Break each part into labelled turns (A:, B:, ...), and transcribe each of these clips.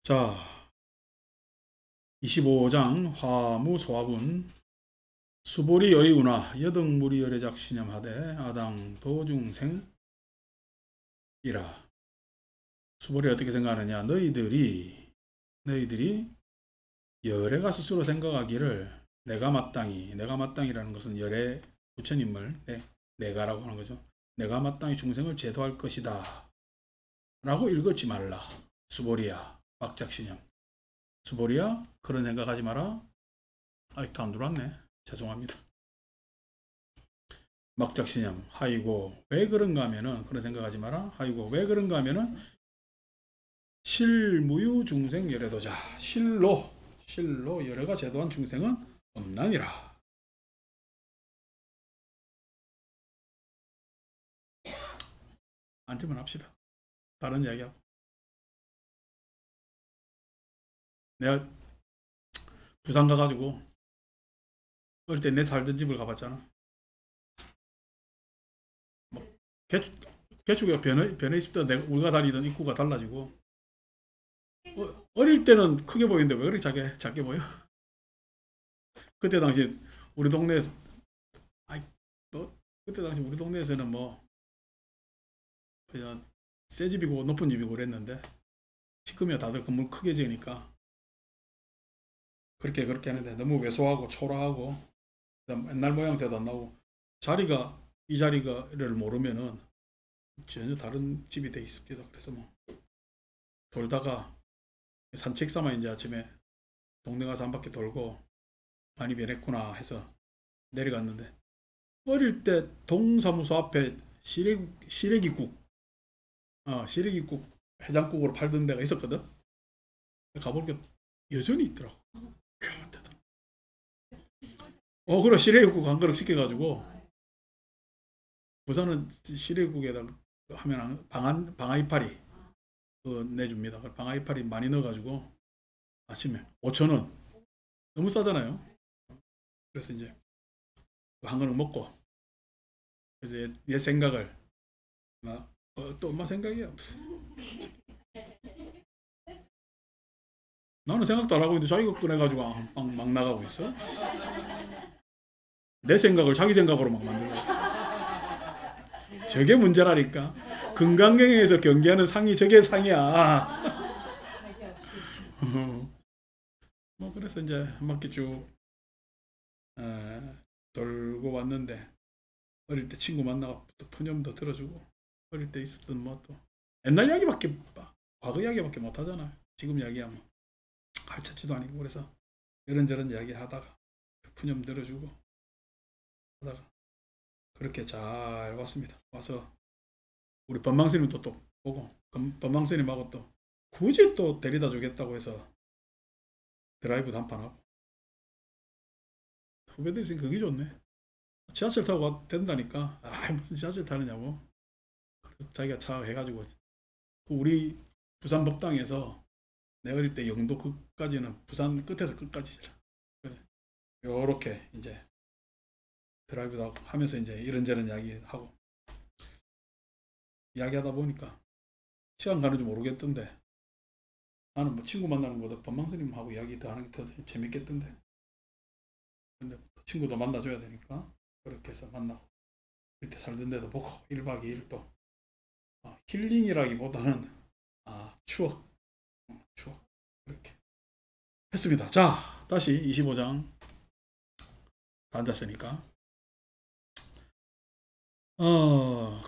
A: 자, 25장 화무소화분 수보리 여의운하 여등무리 열애작 신념하되 아당 도중생이라. 수보리 어떻게 생각하느냐? 너희들이 열애가 스스로 생각하기를 내가 마땅히라는 것은 열애 부처님을 내가라고 하는 거죠. 내가 마땅히 중생을 제도할 것이다 라고 읽었지 말라. 수보리야, 박작신념. 수보리야, 그런 생각하지 마라. 아직도 안 들어왔네. 죄송합니다. 막작신념. 하이고 왜 그런가 하면은, 그런 생각하지 마라. 하이고 왜 그런가 하면은 실무유 중생 열애도자. 실로 열애가 제도한 중생은 없나니라. 앉으면 합시다. 다른 이야기하고. 내가 부산 가가지고 어릴 때 내 살던 집을 가봤잖아. 개축이가 변해 있을 때 우리가 다니던 입구가 달라지고, 어릴 때는 크게 보이는데 왜 그렇게 작게 보여? 그때 당시 우리 동네에서, 그때 당시 우리 동네에서는 뭐 그냥 새 집이고 높은 집이고 그랬는데, 지금이야 다들 건물 크게 지으니까 그렇게 하는데 너무 왜소하고 초라하고 옛날 모양새도 안 나오고, 이 자리가를 모르면은 전혀 다른 집이 돼 있습니다. 그래서 뭐 돌다가 산책 삼아 이제 아침에 동네 가서 한 바퀴 돌고 많이 변했구나 해서 내려갔는데, 어릴 때 동사무소 앞에 시래기국 해장국으로 팔던 데가 있었거든. 가보니까 여전히 있더라고. 그래, 시래기국 한 그릇 시켜가지고, 부산은 시래기국에다 하면 방아이파리 내줍니다. 방아이파리 많이 넣어가지고 아침에 5,000원, 너무 싸잖아요. 그래서 이제 한 그릇 먹고, 그래서 얘 생각을, 또 엄마 생각이야. 나는 생각도 안 하고 있는데 자기가 꺼내가지고 막 나가고 있어. 내 생각을 자기 생각으로 막 만들고. 저게 문제라니까. 금강경에서 경기하는 상이 저게 상이야. 뭐 그래서 이제 한 바퀴 쭉 돌고 왔는데, 어릴 때 친구 만나고 또 푸념도 들어주고, 어릴 때 있었던 뭐 또 옛날 이야기밖에, 과거 이야기밖에 못 하잖아. 지금 이야기하면 할차치도 아니고. 그래서 이런저런 이야기 하다가 푸념 들어주고 하다가 그렇게 잘 왔습니다. 와서 우리 법망스님도 또 보고, 법망스님하고 또 굳이 또 데려다 주겠다고 해서 드라이브도 한판 하고. 후배들 있으니까 그게 좋네. 지하철 타고 와도 된다니까. 무슨 지하철 타느냐고. 그래서 자기가 차 해가지고, 우리 부산 법당에서 내 어릴 때 영도 끝까지는 부산 끝에서 끝까지 요렇게 이제 드라이브도 하고 하면서 이제 이런저런 이야기하고, 이야기하다 보니까 시간 가는 줄 모르겠던데, 나는 뭐 친구 만나는 것보다 법망스님하고 이야기 더 하는 게 더 재밌겠던데. 근데 친구도 만나줘야 되니까 그렇게 해서 만나고, 이렇게 살던 데도 보고 1박 2일 또 힐링이라기보다는 추억 그렇게 했습니다. 자, 다시 25장 다 앉았으니까.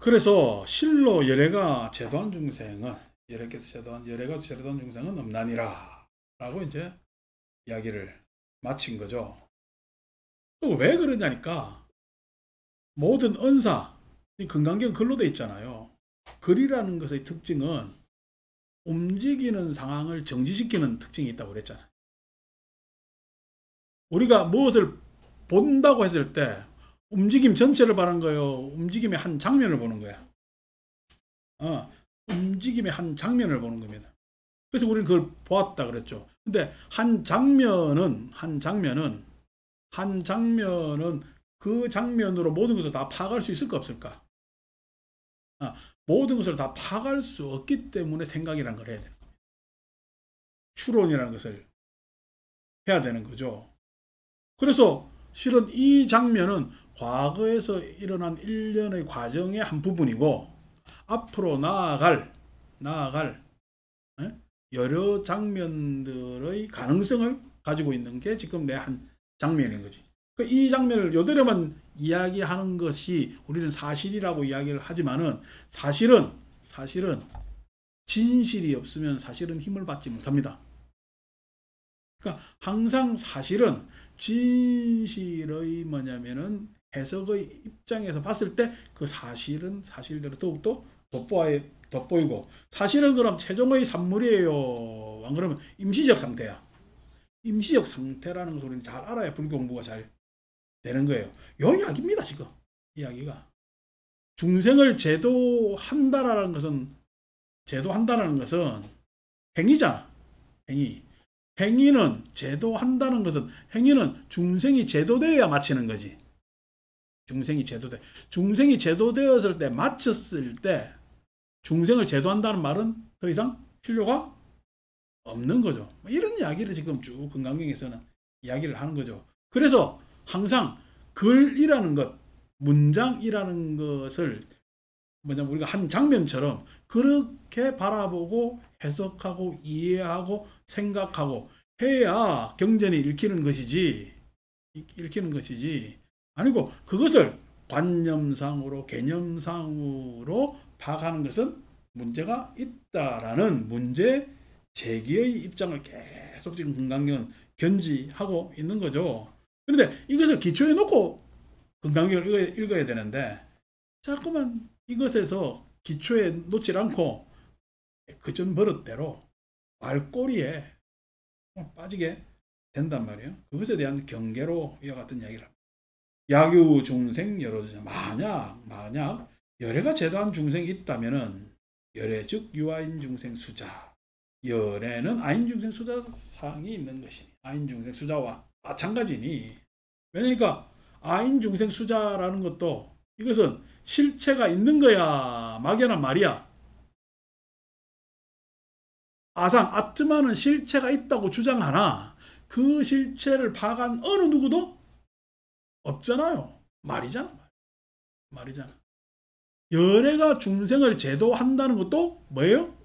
A: 그래서 실로 열애가 제도한 중생은, 열애가 제도한 중생은 없나니라 라고 이제 이야기를 마친 거죠. 왜 그러냐니까, 모든 언사, 금강경 글로 돼 있잖아요. 글이라는 것의 특징은 움직이는 상황을 정지시키는 특징이 있다고 그랬잖아요. 우리가 무엇을 본다고 했을 때 움직임 전체를 보는 거예요? 움직임의 한 장면을 보는 거야? 움직임의 한 장면을 보는 겁니다. 그래서 우리는 그걸 보았다 그랬죠. 근데 한 장면은 그 장면으로 모든 것을 다 파악할 수 있을까 없을까? 모든 것을 다 파악할 수 없기 때문에 생각이라는 걸 해야 되는 겁니다. 추론이라는 것을 해야 되는 거죠. 그래서 실은 이 장면은 과거에서 일어난 일련의 과정의 한 부분이고 앞으로 나아갈 여러 장면들의 가능성을 가지고 있는 게 지금 내 한 장면인 거지. 이 장면을 요대로만 이야기하는 것이 우리는 사실이라고 이야기를 하지만은 사실은 진실이 없으면 사실은 힘을 받지 못합니다. 그러니까 항상 사실은 진실의 뭐냐면은 해석의 입장에서 봤을 때 그 사실은 사실대로 더욱더 돋보이고 사실은 그럼 최종의 산물이에요. 안 그러면 임시적 상태야. 임시적 상태라는 것을 우리는 잘 알아야 불교 공부가 잘 되는 거예요. 요 이야기입니다. 지금 이야기가 중생을 제도한다라는 것은 행위잖아. 행위는 제도한다는 것은 행위는 중생이 제도되어야 마치는 거지. 중생이 제도되었을 때 마쳤을 때 중생을 제도한다는 말은 더 이상 필요가 없는 거죠. 이런 이야기를 지금 쭉 금강경에서는 이야기를 하는 거죠. 그래서 항상 글이라는 것, 문장이라는 것을 뭐냐면 우리가 한 장면처럼 그렇게 바라보고 해석하고 이해하고 생각하고 해야 경전이 읽히는 것이지 아니고 그것을 관념상으로 개념상으로 파악하는 것은 문제가 있다라는 문제 제기의 입장을 계속 지금 금강경은 견지하고 있는 거죠. 그런데 이것을 기초에 놓고 금강경을 읽어야 되는데 자꾸만 이것에서 기초에 놓지 않고 그전 버릇대로 말꼬리에 빠지게 된단 말이에요. 그것에 대한 경계로 이와 같은 이야기를 합니다. 야규 중생 여로주자. 만약 열애가 제도한 중생이 있다면은 열애 즉 유아인 중생 수자. 열애는 아인 중생 수자상이 있는 것이니 아인 중생 수자와 마찬가지니. 왜냐니까 아인 중생 수자라는 것도 이것은 실체가 있는 거야 막연한 말이야. 아상 아트마는 실체가 있다고 주장하나 그 실체를 파악한 어느 누구도 없잖아요. 말이잖아. 열애가 중생을 제도한다는 것도 뭐예요?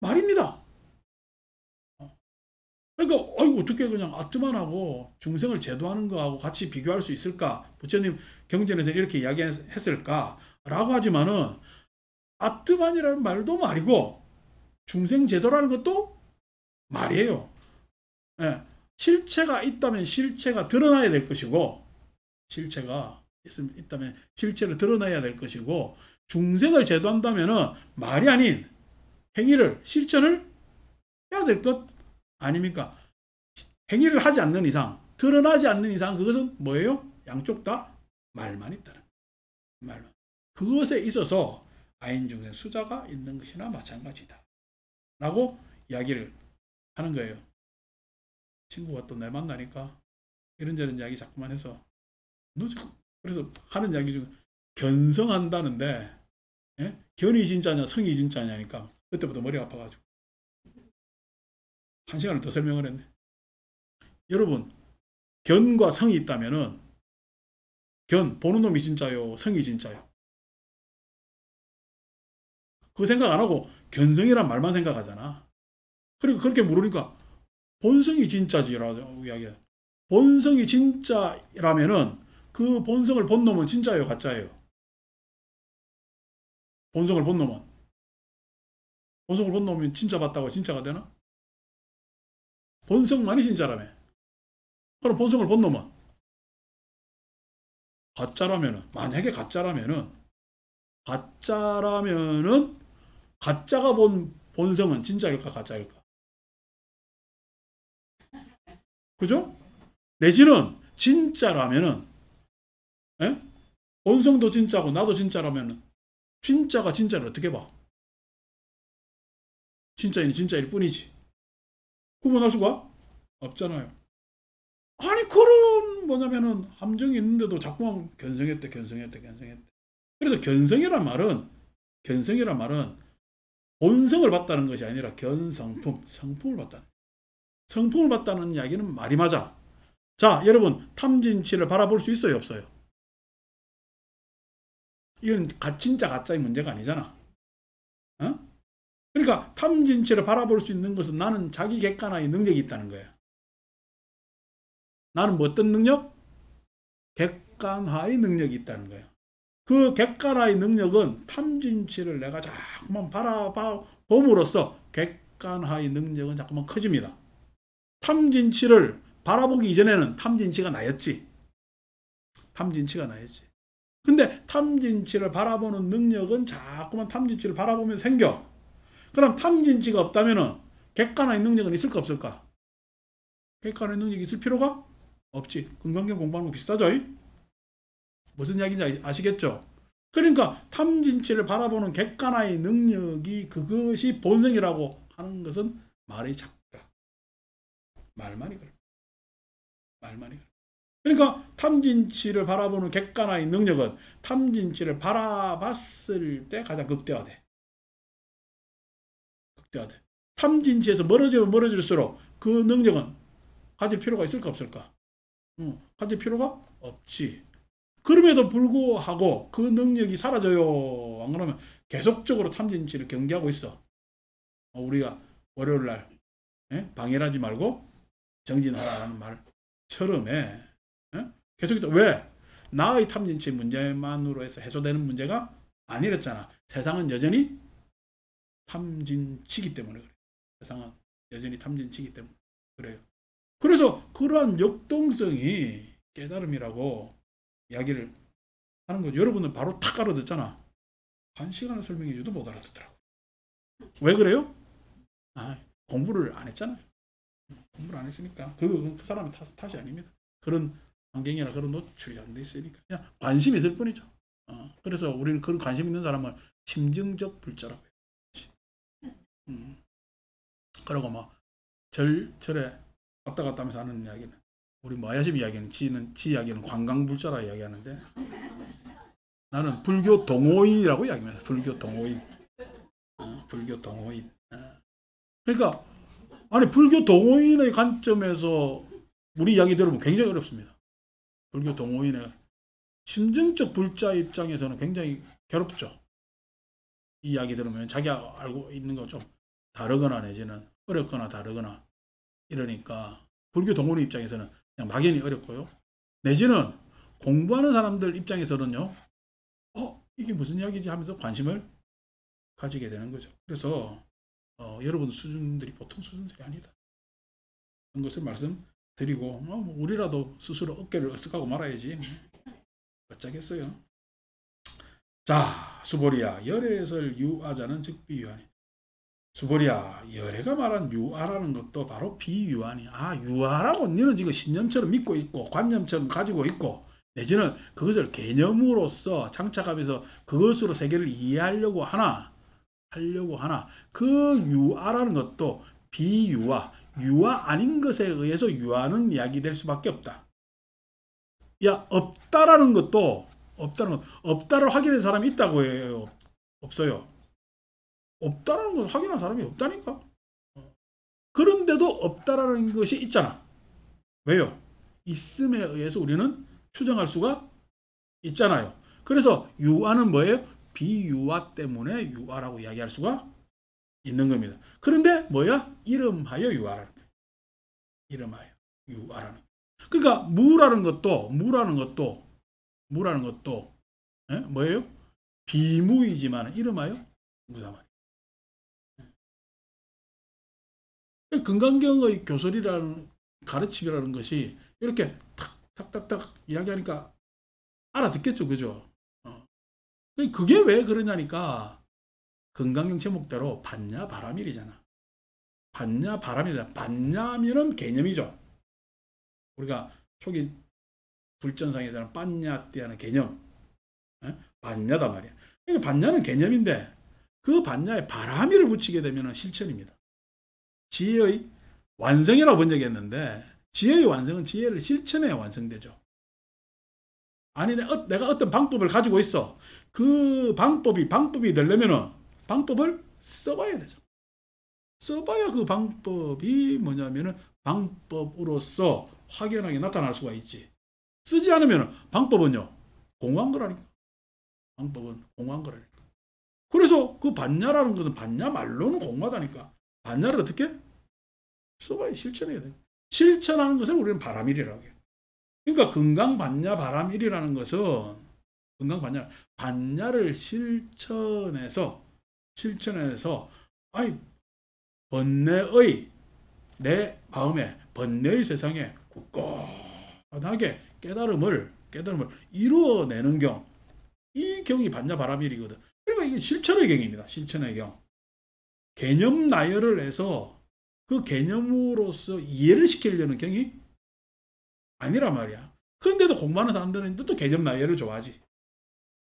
A: 말입니다. 그러니까 어떻게 그냥 아트만하고 중생을 제도하는 거하고 같이 비교할 수 있을까? 부처님 경전에서 이렇게 이야기했을까? 라고 하지만은 아트만이라는 말도 말이고 중생 제도라는 것도 말이에요. 예. 실체가 있다면 실체가 드러나야 될 것이고 실체가 있다면 실체를 드러내야 될 것이고 중생을 제도한다면 말이 아닌 행위를 실천을 해야 될 것 아닙니까? 행위를 하지 않는 이상 드러나지 않는 이상 그것은 뭐예요? 양쪽 다 말만 있다는 말만. 그것에 있어서 아인 중생 수자가 있는 것이나 마찬가지다 라고 이야기를 하는 거예요. 친구가 또 내 만나니까 이런저런 이야기 자꾸만 해서 그래서 하는 이야기 중에 견성한다는데 견이 진짜냐 성이 진짜냐니까 그때부터 머리가 아파가지고 한 시간을 더 설명을 했네. 여러분 견과 성이 있다면은 보는 놈이 진짜요 성이 진짜요? 그거 생각 안 하고 견성이란 말만 생각하잖아. 그리고 그렇게 물으니까 본성이 진짜지라고 이야기해. 본성이 진짜라면은 그 본성을 본 놈은 진짜예요 가짜예요? 본성을 본 놈은 진짜 봤다고 진짜가 되나? 본성만이 진짜라며. 그럼 본성을 본 놈은 가짜라면은 만약에 가짜라면은 가짜가 본 본성은 진짜일까 가짜일까? 그죠? 내지는 진짜라면은 본성도 진짜고 나도 진짜라면은 진짜가 진짜를 어떻게 봐? 진짜인 진짜일 뿐이지. 구분할 수가 없잖아요. 아니 그런 뭐냐면은 함정이 있는데도 자꾸만 견성했대. 그래서 견성이란 말은 본성을 봤다는 것이 아니라 성품을 봤다는. 성품을 봤다는 이야기는 말이 맞아. 자, 여러분, 탐진치를 바라볼 수 있어요, 없어요? 이건 진짜 가짜의 문제가 아니잖아. 어? 그러니까 탐진치를 바라볼 수 있는 것은 나는 자기 객관화의 능력이 있다는 거야. 나는 뭐 어떤 능력? 객관화의 능력이 있다는 거야. 그 객관화의 능력은 탐진치를 내가 자꾸만 바라봄으로써 객관화의 능력은 자꾸만 커집니다. 탐진치를 바라보기 이전에는 탐진치가 나였지. 탐진치가 나였지. 근데 탐진치를 바라보는 능력은 자꾸만 탐진치를 바라보면 생겨. 그럼 탐진치가 없다면 객관화의 능력은 있을까 없을까? 객관화의 능력이 있을 필요가 없지. 금강경 공부하는 거 비슷하죠? 무슨 이야기인지 아시겠죠? 그러니까 탐진치를 바라보는 객관화의 능력이 그것이 본성이라고 하는 것은 말의 작다. 말만이 그래. 말만이 그래. 그러니까 탐진치를 바라보는 객관화의 능력은 탐진치를 바라봤을 때 가장 극대화돼. 극대화돼. 탐진치에서 멀어지면 멀어질수록 그 능력은 가질 필요가 있을까 없을까? 가질 필요가 없지. 그럼에도 불구하고 그 능력이 사라져요. 안 그러면 계속적으로 탐진치를 경계하고 있어. 우리가 월요일날 방해하지 말고 정진하라는 말처럼 계속 있다. 왜? 나의 탐진치 문제만으로 해서 해소되는 문제가 아니랬잖아. 세상은 여전히 탐진치기 때문에 그래요. 세상은 여전히 탐진치기 때문에 그래요. 그래서 그러한 역동성이 깨달음이라고 이야기를 하는 거 여러분은 바로 탁 알아듣잖아. 한 시간을 설명해 줘도 못 알아듣더라고. 왜 그래요? 공부를 안 했잖아요. 공부를 안 했으니까 그 사람의 탓이 아닙니다. 그런 환경이나 그런 노출이 안 돼 있으니까 그냥 관심이 있을 뿐이죠. 그래서 우리는 그런 관심 있는 사람을 심증적 불자라고 해요. 그러고 뭐 절에 왔다 갔다 하면서 하는 이야기는 우리 뭐 아야심 이야기는 지 이야기는 관광불자라 이야기하는데 나는 불교 동호인이라고 이야기합니다. 불교 동호인. 불교 동호인. 그러니까 아니 불교 동호인의 관점에서 우리 이야기 들으면 굉장히 어렵습니다. 불교 동호인의 심증적 불자 입장에서는 굉장히 괴롭죠. 이 이야기 들으면 자기가 알고 있는 거 좀 다르거나 내지는 어렵거나 다르거나 이러니까 불교 동호인 입장에서는 그냥 막연히 어렵고요. 내지는 공부하는 사람들 입장에서는요. 이게 무슨 이야기지 하면서 관심을 가지게 되는 거죠. 그래서 여러분 수준들이 보통 수준들이 아니다. 그런 것을 말씀드리고 우리라도 스스로 어깨를 으쓱하고 말아야지. 어쩌겠어요. 자, 수보리야 열애설 유아자는 즉 비유하니. 수보리야 열애가 말한 유아라는 것도 바로 비유하니. 유아라고 너는 지금 신념처럼 믿고 있고 관념처럼 가지고 있고 내지는 그것을 개념으로서 장착하면서 그것으로 세계를 이해하려고 하나 그 유아라는 것도 비유아 유아 아닌 것에 의해서 유아는 이야기될 수밖에 없다. 없다라는 것도 없다를 확인한 사람이 있다고 해요. 없어요. 없다라는 걸 확인한 사람이 없다니까. 그런데도 없다라는 것이 있잖아. 왜요? 있음에 의해서 우리는 추정할 수가 있잖아요. 그래서 유아는 뭐예요? 비유아 때문에 유아라고 이야기할 수가 있는 겁니다. 그런데 뭐야? 이름하여 유아라는 거예요. 이름하여 유아라는 거예요. 그러니까 무라는 것도 뭐예요? 비무이지만 이름하여 무다 말이에요. 금강경의 교설이라는 가르침이라는 것이 이렇게 탁탁탁탁 이야기하니까 알아듣겠죠, 그죠? 그게 왜 그러냐니까 금강경 제목대로 반야 바라밀이잖아. 반야 바라밀이다. 반야면은 개념이죠. 우리가 초기 불전상에서는 반야띠하는 개념, 반야다 말이야. 그러니까 반야는 개념인데 그 반야에 바라밀을 붙이게 되면 실천입니다. 지혜의 완성이라고 본 적이 있는데 지혜의 완성은 지혜를 실천해야 완성되죠. 아니 내가 어떤 방법을 가지고 있어. 그 방법이 되려면 방법을 써봐야 되죠. 써봐야 그 방법이 뭐냐면은 방법으로서 확연하게 나타날 수가 있지. 쓰지 않으면 방법은요, 공허한 거라니까. 방법은 공허한 거라니까. 그래서 그 반야라는 것은 반야 말로는 공허하다니까. 반야를 어떻게? 써봐야 실천해야 돼. 실천하는 것을 우리는 바람일이라고 해요. 그러니까 건강반야 바람일이라는 것은 건강반야, 반야를 실천해서 아니 번뇌의 내 마음에 번뇌의 세상에 굳건하게 깨달음을 이루어내는 경, 이 경이 반야 바람일이거든. 그러니까 이게 실천의 경입니다. 실천의 경. 개념 나열을 해서 그 개념으로서 이해를 시키려는 경이 아니란 말이야. 그런데도 공부하는 사람들은 또 개념 나열을 좋아하지.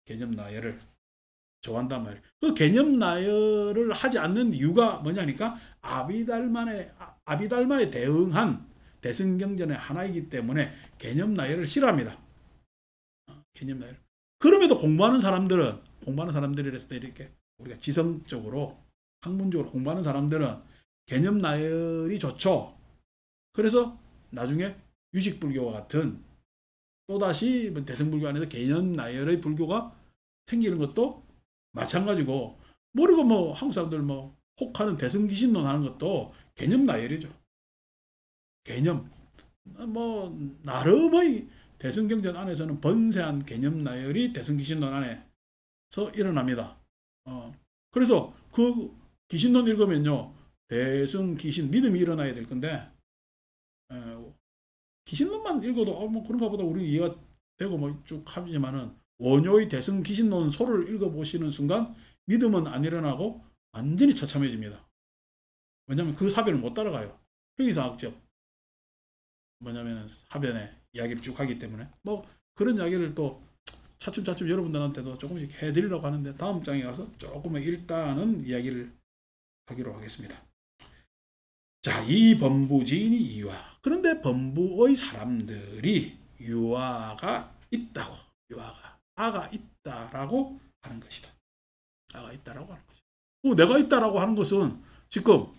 A: 개념 나열을 좋아한단 말이야. 그 개념 나열을 하지 않는 이유가 뭐냐니까 아비달마에 대응한 대승경전의 하나이기 때문에 개념 나열을 싫어합니다. 개념 나열. 그럼에도 공부하는 사람들이랬을 때 이렇게 우리가 지성적으로 학문적으로 공부하는 사람들은 개념 나열이 좋죠. 그래서 나중에 유식불교와 같은 또다시 대승불교 안에서 개념 나열의 불교가 생기는 것도 마찬가지고, 모르고 뭐 한국 사람들 뭐 혹하는 대승기신론 하는 것도 개념 나열이죠. 개념. 뭐 나름의 대승경전 안에서는 번세한 개념 나열이 대승기신론 안에서 일어납니다. 그래서 그 기신론 읽으면요, 대승기신 믿음이 일어나야 될 건데, 기신론만 읽어도 뭐 그런가 보다 우리 이해가 되고 뭐 쭉 하지만은 원효의 대승기신론 소를 읽어보시는 순간 믿음은 안 일어나고 완전히 처참해집니다. 왜냐하면 그 사변을 못 따라가요. 형이상학적 뭐냐면 하변의 이야기를 쭉 하기 때문에 뭐 그런 이야기를 또 차츰차츰 여러분들한테도 조금씩 해드리려고 하는데, 다음 장에 가서 조금은 일단은 이야기를 하기로 하겠습니다. 자, 이 범부지인이 유아. 그런데 범부의 사람들이 유아가 있다고, 아가 있다라고 하는 것이다. 아가 있다라고 하는 것이다. 내가 있다라고 하는 것은 지금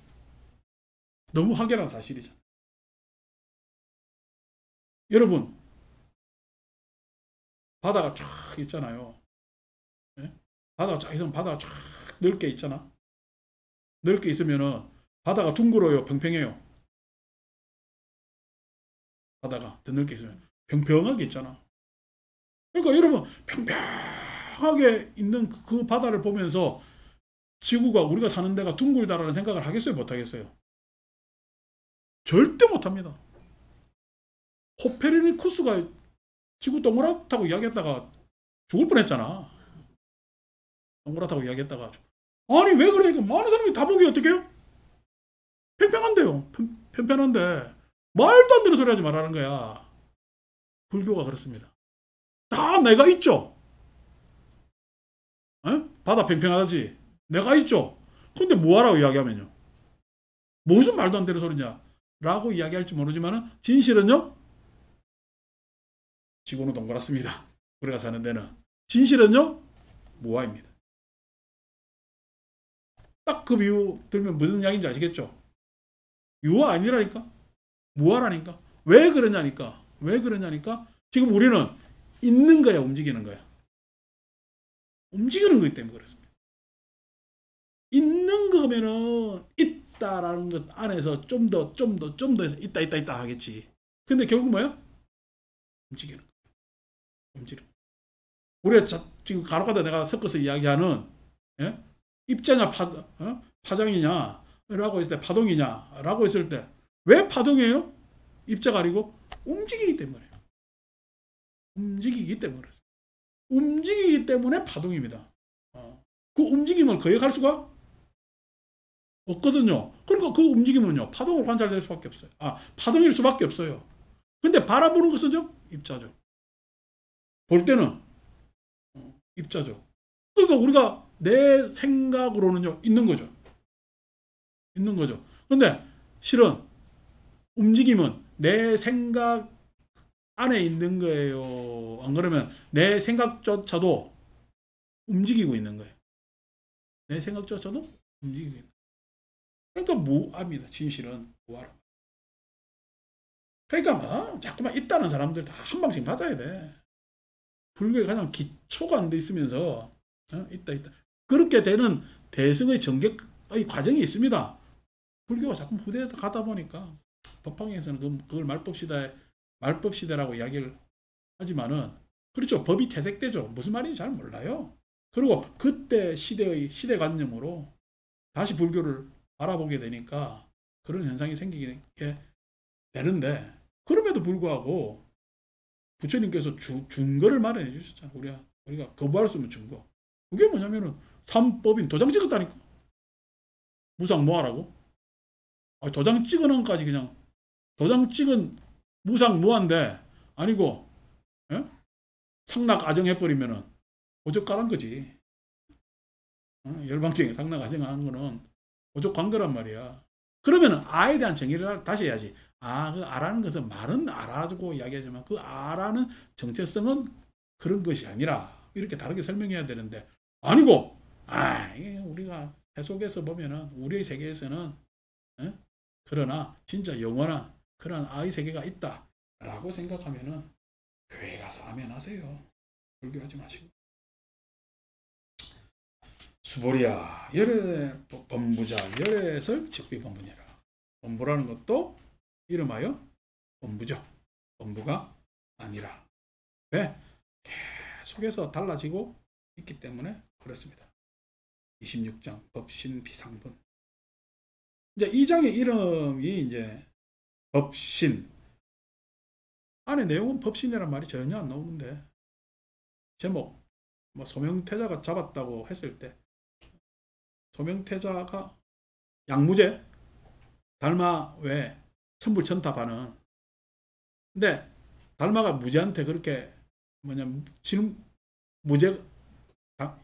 A: 너무 확연한 사실이잖아. 여러분, 바다가 쫙 있잖아요. 네? 바다가 쫙 있으면 바다가 쫙 넓게 있잖아. 넓게 있으면은 바다가 둥글어요, 평평해요. 바다가 더 넓게 있으면 평평하게 있잖아. 그러니까 여러분, 평평하게 있는 그 바다를 보면서 지구가, 우리가 사는 데가 둥글다라는 생각을 하겠어요, 못 하겠어요? 절대 못 합니다. 코페르니쿠스가 지구 동그랗다고 이야기했다가 죽을 뻔했잖아. 동그랗다고 이야기했다가. 아니 왜 그래? 많은 사람이 다 보기 어떻게 해요? 평평한데요. 평평한데 말도 안 되는 소리 하지 말라는 거야. 불교가 그렇습니다. 다 내가 있죠. 에? 바다 평평하지. 내가 있죠. 근데 뭐하라고 이야기하면요, 무슨 말도 안 되는 소리냐 라고 이야기할지 모르지만 진실은요, 지구는 동그랗습니다. 우리가 사는 데는. 진실은요, 무아입니다. 딱 그 비유 들면 무슨 이야기인지 아시겠죠? 유아 아니라니까? 무아라니까? 왜 그러냐니까? 지금 우리는 있는 거야, 움직이는 거야? 움직이는 거기 때문에 그렇습니다. 있는 거면은 있다라는 것 안에서 좀 더 해서 있다 하겠지. 근데 결국 뭐야? 움직이는 거야. 움직이는 거야. 우리가 지금 간혹가다 내가 섞어서 이야기하는, 예? 입자냐 파장이냐 라고 했을 때, 파동이냐 라고 했을 때 왜 파동이에요? 입자가 아니고 움직이기 때문에. 움직이기 때문에 파동입니다. 그 움직임을 거역할 수가 없거든요. 그러니까 그 움직임은요, 파동으로 관찰될 수밖에 없어요. 파동일 수밖에 없어요. 근데 바라보는 것은요, 입자죠. 볼 때는 입자죠. 그러니까 우리가 내 생각으로는요, 있는 거죠. 근데 실은 움직임은 내 생각 안에 있는 거예요. 안 그러면 내 생각조차도 움직이고 있는 거예요. 내 생각조차도 움직이고 있는 거예요. 그러니까 무아입니다. 진실은 무아라. 그러니까 뭐 자꾸만 있다는 사람들 다 한 방씩 맞아야 돼. 불교에 가장 기초가 안 돼 있으면서 있다. 그렇게 되는 대승의 전객의 과정이 있습니다. 불교가 자꾸 후대에서 가다 보니까 법화경에서는 그걸 말법시대라고 이야기를 하지만은 그렇죠. 법이 퇴색되죠. 무슨 말인지 잘 몰라요. 그리고 그때 시대관념으로 다시 불교를 알아보게 되니까 그런 현상이 생기게 되는데, 그럼에도 불구하고 부처님께서 준거를 마련해 주셨잖아. 우리가 거부할 수 없는 준거. 그게 뭐냐면은 삼법인 도장 찍었다니까. 무상무아라고. 도장 찍은 것까지 그냥 도장 찍은 무상무아인데 아니고 상락 아정해버리면은 오죽가란 거지. 열반경에 상락 아정하는 거는 오죽간 거란 말이야. 그러면은 아에 대한 정의를 다시 해야지. 그 아라는 것은 말은 아라고 이야기하지만 그 아라는 정체성은 그런 것이 아니라 이렇게 다르게 설명해야 되는데 아니고 우리가 해석에서 보면은 우리의 세계에서는 그러나 진짜 영원한 그런 아의 세계가 있다라고 생각하면은 교회 가서 아멘하세요. 불교하지 마시고. 수보리야 열애 범부자 열애설 직비범부니라. 범부라는 것도 이름하여 범부죠. 범부가 아니라. 왜? 계속해서 달라지고 있기 때문에 그렇습니다. 26장 법신 비상분. 이제 이 장의 이름이 이제 법신. 안에 내용은 법신이란 말이 전혀 안 나오는데 제목 뭐 소명태자가 잡았다고 했을 때 소명태자가 양무제 달마 외 천불천탑하는. 근데 달마가 무제한테 그렇게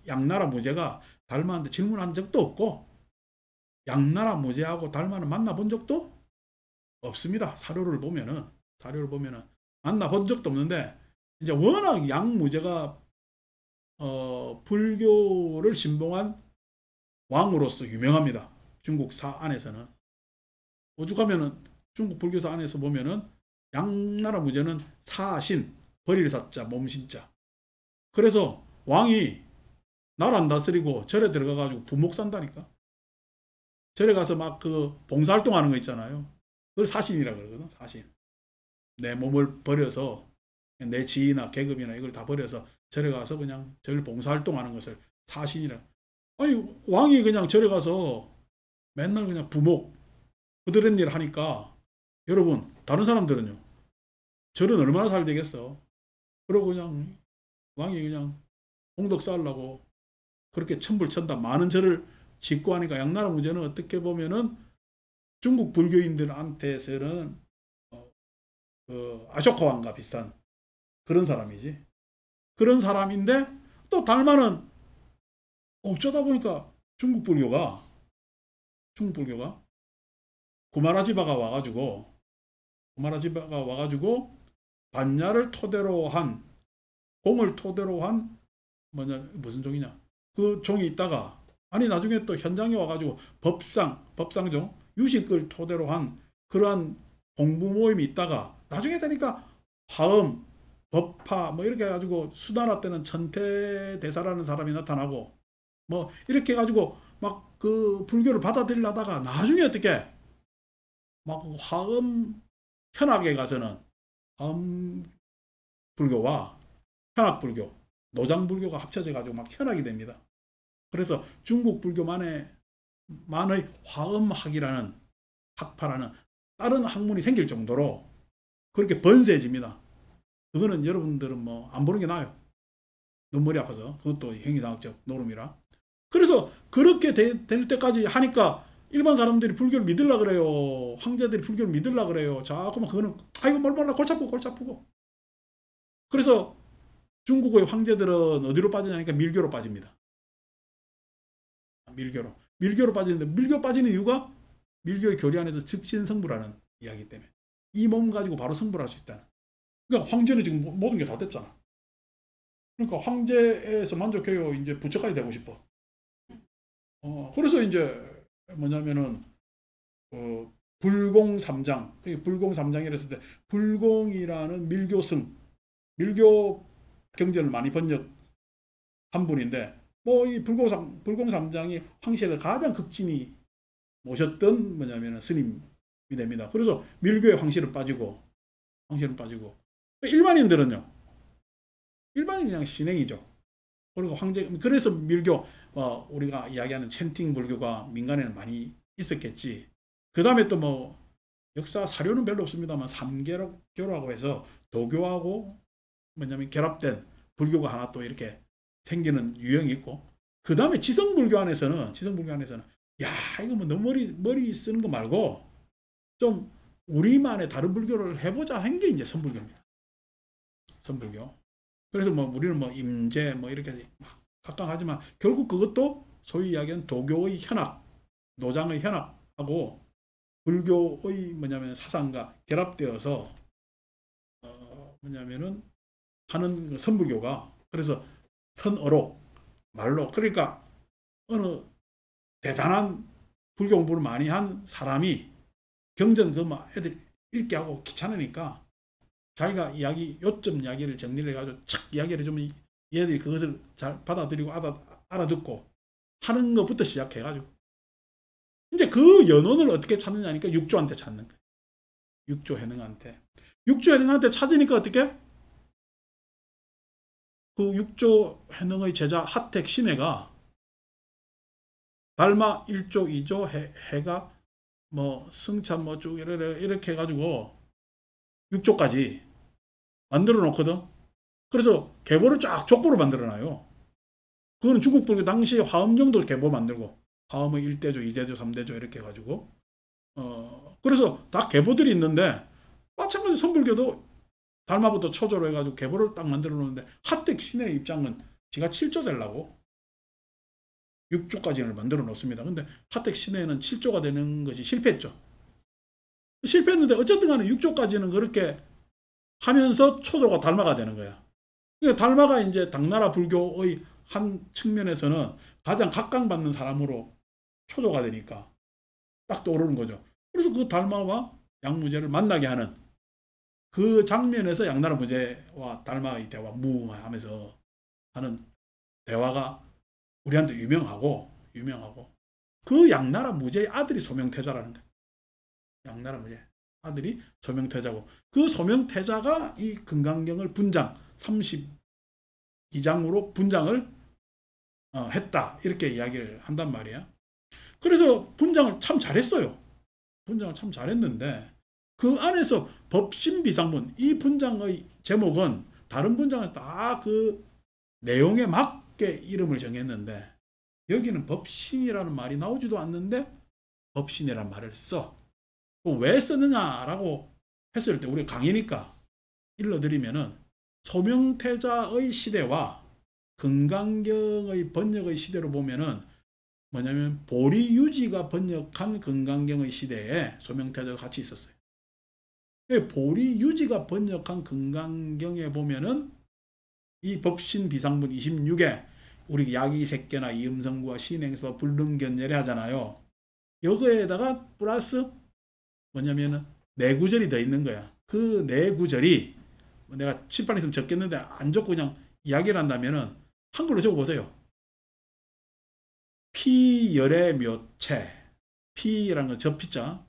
A: 양나라 무제가 달마한테 질문한 적도 없고 양나라 무제하고 달마는 만나본 적도 없습니다. 사료를 보면은 만나본 적도 없는데 이제 워낙 양무제가 불교를 신봉한 왕으로서 유명합니다. 중국사 안에서는. 오죽하면은 중국 불교사 안에서 보면은 양나라 무제는 사신, 버릴 사자, 몸신자. 그래서 왕이 나라 안 다스리고 절에 들어가가지고 부목 산다니까. 절에 가서 막 그 봉사활동하는 거 있잖아요. 그걸 사신이라 그러거든. 사신. 내 몸을 버려서 내 지위나 계급이나 이걸 다 버려서 절에 가서 그냥 절 봉사활동하는 것을 사신이라. 왕이 그냥 절에 가서 맨날 그냥 부목 그들은 일 하니까 여러분 다른 사람들은요 절은 얼마나 잘 되겠어. 그러고 그냥 왕이 그냥 공덕 쌓으려고 그렇게 천불천답 많은 절을 짓고 하니까 양나라 무제는 어떻게 보면은 중국 불교인들한테서는 그 아쇼카 왕과 비슷한 그런 사람이지. 그런 사람인데 또 달마는 어쩌다 보니까 중국 불교가 구마라지바가 와가지고 반야를 토대로 한 공을 토대로 한 무슨 종이냐 그 종이 있다가 나중에 또 현장에 와가지고 법상종 유식을 토대로 한 그러한 공부 모임이 있다가 나중에 되니까 화엄 법화 이렇게 해가지고 수나라 때는 천태대사라는 사람이 나타나고 이렇게 해가지고 막 그 불교를 받아들이려다가 나중에 어떻게 막 화엄 현학에 가서는 화엄 불교와 현학불교, 노장불교가 합쳐져 가지고 막 현학이 됩니다. 그래서 중국 불교만의 화엄학이라는 학파라는 다른 학문이 생길 정도로 그렇게 번세해집니다. 그거는 여러분들은 안 보는 게 나아요. 눈물이 아파서. 그것도 형이상학적 노름이라. 그래서 그렇게 될 때까지 하니까 일반 사람들이 불교를 믿으려고 그래요. 황제들이 불교를 믿으려고 그래요. 자꾸만 그거는 이거 뭘 몰라 골치 아프고. 그래서 중국의 황제들은 어디로 빠지냐니까 밀교로 빠집니다. 밀교로 빠지는데 밀교 빠지는 이유가 밀교의 교리 안에서 즉신성불하는 이야기 때문에 이 몸 가지고 바로 성불할 수 있다는. 그러니까 황제는 지금 모든 게 다 됐잖아. 그러니까 황제에서 만족해요. 이제 부처까지 되고 싶어. 그래서 이제 뭐냐면은 불공삼장, 불공삼장이라 했을 때 불공이라는 밀교 경전을 많이 번역한 분인데 뭐 이 불공삼장이 황실을 가장 극진히 모셨던 뭐냐면 스님이 됩니다. 그래서 밀교의 황실은 빠지고 일반인들은요, 일반인 그냥 신행이죠. 그리고 그래서 밀교 우리가 이야기하는 챈팅 불교가 민간에는 많이 있었겠지. 그 다음에 또 뭐 역사 사료는 별로 없습니다만 삼계교라고 해서 도교하고 뭐냐면 결합된 불교가 하나 또 이렇게 생기는 유형이 있고, 그 다음에 지성불교 안에서는 야 이거 뭐 너무 머리 쓰는 거 말고 좀 우리만의 다른 불교를 해보자 한 게 이제 선불교입니다. 선불교. 그래서 뭐 우리는 뭐 임제 뭐 이렇게 각각하지만 결국 그것도 소위 이야기하는 도교의 현악, 노장의 현악하고 불교의 뭐냐면 사상과 결합되어서 뭐냐면은 하는 그 선불교가, 그래서 선어록 말로, 그러니까 어느 대단한 불교 공부를 많이 한 사람이 경전 그막 애들 읽게 하고 귀찮으니까 자기가 요점 이야기를 정리를 해가지고 착 이야기를 해주면 얘들이 그것을 잘 받아들이고 알아듣고 하는 것부터 시작해가지고 이제 그 연원을 어떻게 찾느냐니까 육조한테 찾는 거예요. 육조 해능한테 찾으니까 어떻게? 그 육조 해능의 제자 하택 신해가 달마 1조, 2조 해가 뭐 승참 뭐 쭉 이렇게 해가지고 6조까지 만들어 놓거든. 그래서 계보를 쫙 족보로 만들어 놔요. 그거는 중국 불교 당시에 화엄 정도 계보 만들고, 화엄의 1대조, 2대조, 3대조 이렇게 해가지고 그래서 다 계보들이 있는데 마찬가지 선불교도 달마부터 초조로 해가지고 계보를 딱 만들어 놓는데 하택 신의 입장은 지가 7조 되려고 6조까지를 만들어 놓습니다. 근데 하택 신해는 7조가 되는 것이 실패했죠. 실패했는데 어쨌든 간에 6조까지는 그렇게 하면서 초조가 달마가 되는 거야. 그러니까 달마가 이제 당나라 불교의 한 측면에서는 가장 각광받는 사람으로 초조가 되니까 딱 떠오르는 거죠. 그래서 그 달마와 양무제를 만나게 하는 그 장면에서 양나라 무제와 달마의 대화 무하면서 하는 대화가 우리한테 유명하고 그 양나라 무제의 아들이 소명태자라는 거예요. 양나라 무제 아들이 소명태자고, 그 소명태자가 이 금강경을 분장 32장으로 분장을 했다 이렇게 이야기를 한단 말이야. 그래서 분장을 참 잘했어요. 분장을 참 잘했는데 그 안에서 법신비상문, 이 분장의 제목은 다른 분장은 다 그 내용에 맞게 이름을 정했는데 여기는 법신이라는 말이 나오지도 않는데 법신이라는 말을 써. 왜 썼느냐라고 했을 때 우리 강의니까 일러드리면은 소명태자의 시대와 금강경의 번역의 시대로 보면은 뭐냐면 보리유지가 번역한 금강경의 시대에 소명태자가 같이 있었어요. 보리유지가 번역한 금강경에 보면은 이 법신 비상문 26에 우리 야기색계나 이음성구와 신행서 불능견열에 하잖아요. 여기에다가 플러스 뭐냐면은 내구절이 더 있는 거야. 그 내구절이 내가 칠판에 있으면 적겠는데 안 적고 그냥 이야기를 한다면은 한글로 적어보세요. 피열의 묘체, 피라는 건 접피자,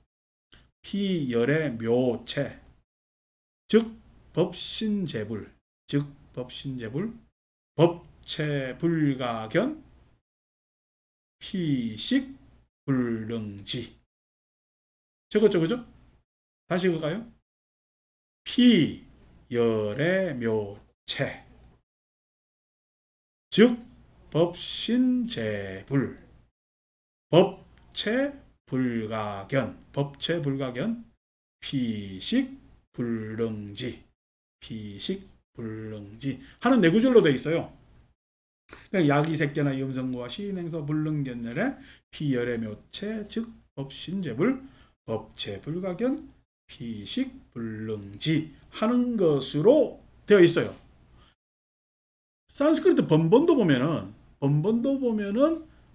A: 피열의 묘체, 즉 법신재불, 법체불가견, 피식불능지. 적었죠, 그죠? 다시 읽을까요? 피열의 묘체, 즉 법신재불, 법체불가견, 피식불능지 하는 네 구절로 되어 있어요. 그러니까 야기색계나 이음성구와 시인행서 불능견열에 피열의 묘체, 즉 법신재불, 법체불가견, 피식불능지 하는 것으로 되어 있어요. 산스크리트 번번도 보면은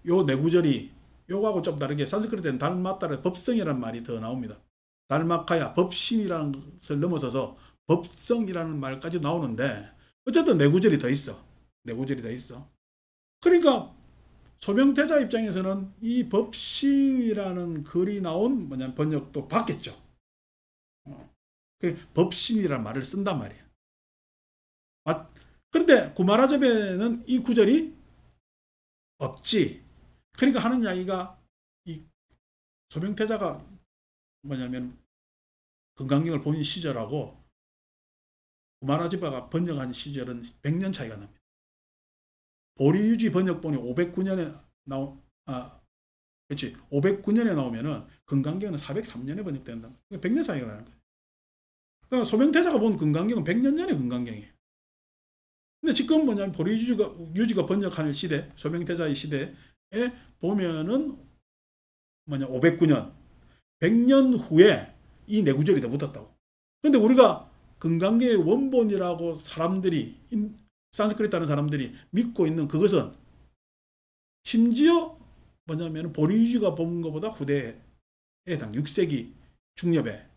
A: 요 네 구절이 요거하고 좀 다르게 산스크리트에는 달마따라 법성이라는 말이 더 나옵니다. 달마카야 법신이라는 것을 넘어서서 법성이라는 말까지 나오는데 어쨌든 네 구절이 더 있어. 네 구절이 더 있어. 그러니까 소명태자 입장에서는 이 법신이라는 글이 나온 뭐냐면 번역도 받겠죠. 그 법신이라는 말을 쓴단 말이야. 그런데 구마라접에는 이 구절이 없지. 그러니까 하는 이야기가 이 소명태자가 뭐냐면 금강경을 본 시절하고 구마라접가 번역한 시절은 100년 차이가 납니다. 보리유지 번역본이 509년에 그렇지. 509년에 나오면은 금강경은 403년에 번역된다. 100년 차이가 나는 거예요. 그러니까 소명태자가 본 금강경은 100년 전의 금강경이에요. 근데 지금 뭐냐면 보리유지가 번역한 시대, 소명태자의 시대에 보면은 뭐냐 509년, 100년 후에 이 네 구절이 더 붙었다고. 근데 우리가 금강경의 원본이라고 사람들이 산스크리트 하는 사람들이 믿고 있는 그것은 심지어 뭐냐면 보리유지가 본 것보다 후대에 해당 6세기 중엽에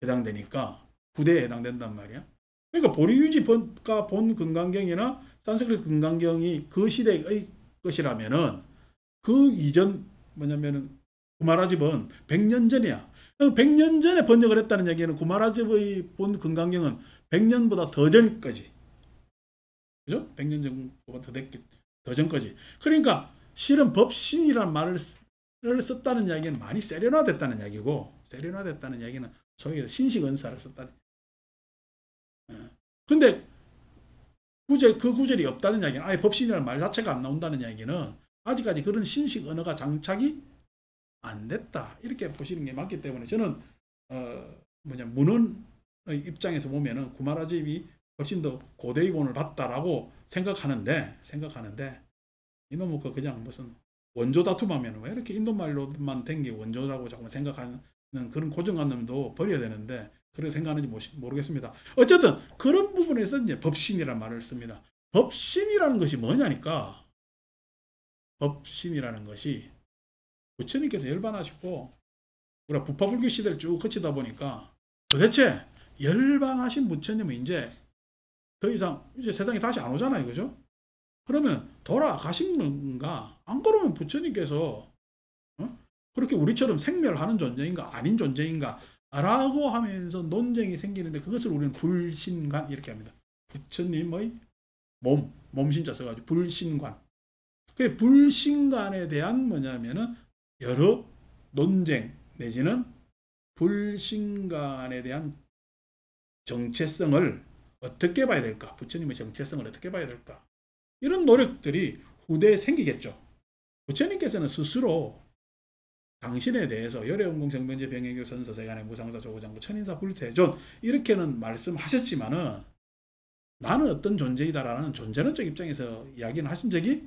A: 해당되니까 후대에 해당된단 말이야. 그러니까 보리유지가 본 금강경이나 산스크리트 금강경이 그 시대의 것이라면은 그 이전 뭐냐면은 구마라집은 100년 전이야. 100년 전에 번역을 했다는 얘기는 구마라집의 본 금강경은 100년보다 더 전까지. 그죠? 100년 정도가 더 전까지. 그러니까 실은 법신이라는 말을 썼다는 이야기는 많이 세련화됐다는 이야기고, 세련화됐다는 이야기는 소위 신식 은사를 썼다는 이야기. 근데 그 구절이 없다는 이야기는 아예 법신이라는 말 자체가 안 나온다는 이야기는 아직까지 그런 신식 언어가 장착이 안 됐다. 이렇게 보시는 게 맞기 때문에 저는 문헌의 입장에서 보면은 구마라집이 훨씬 더 고대의 본을 봤다라고 생각하는데 이놈의 그냥 무슨 원조 다툼하면 왜 이렇게 인도말로만 된 게 원조라고 자꾸 생각하는 그런 고정관념도 버려야 되는데 그렇게 생각하는지 모르겠습니다. 어쨌든 그런 부분에서 이제 법신이라는 말을 씁니다. 법신이라는 것이 뭐냐니까 법신이라는 것이 부처님께서 열반하시고 우리가 부파불교 시대를 쭉 거치다 보니까 도대체 열반하신 부처님은 이제 더 이상 이제 세상에 다시 안 오잖아요. 그죠? 그러면 돌아가신 건가? 안 그러면 부처님께서 그렇게 우리처럼 생멸하는 존재인가 아닌 존재인가 라고 하면서 논쟁이 생기는데 그것을 우리는 불신관 이렇게 합니다. 부처님의 몸신자 써가지고 불신관. 그 불신관에 대한 뭐냐면은 여러 논쟁 내지는 불신관에 대한 정체성을 어떻게 봐야 될까? 부처님의 정체성을 어떻게 봐야 될까? 이런 노력들이 후대에 생기겠죠. 부처님께서는 스스로 당신에 대해서 열애원공생변제 병해교 선서세간의 무상사 조고장구 천인사 불태존 이렇게는 말씀하셨지만은 나는 어떤 존재이다라는 존재론적 입장에서 이야기는 하신 적이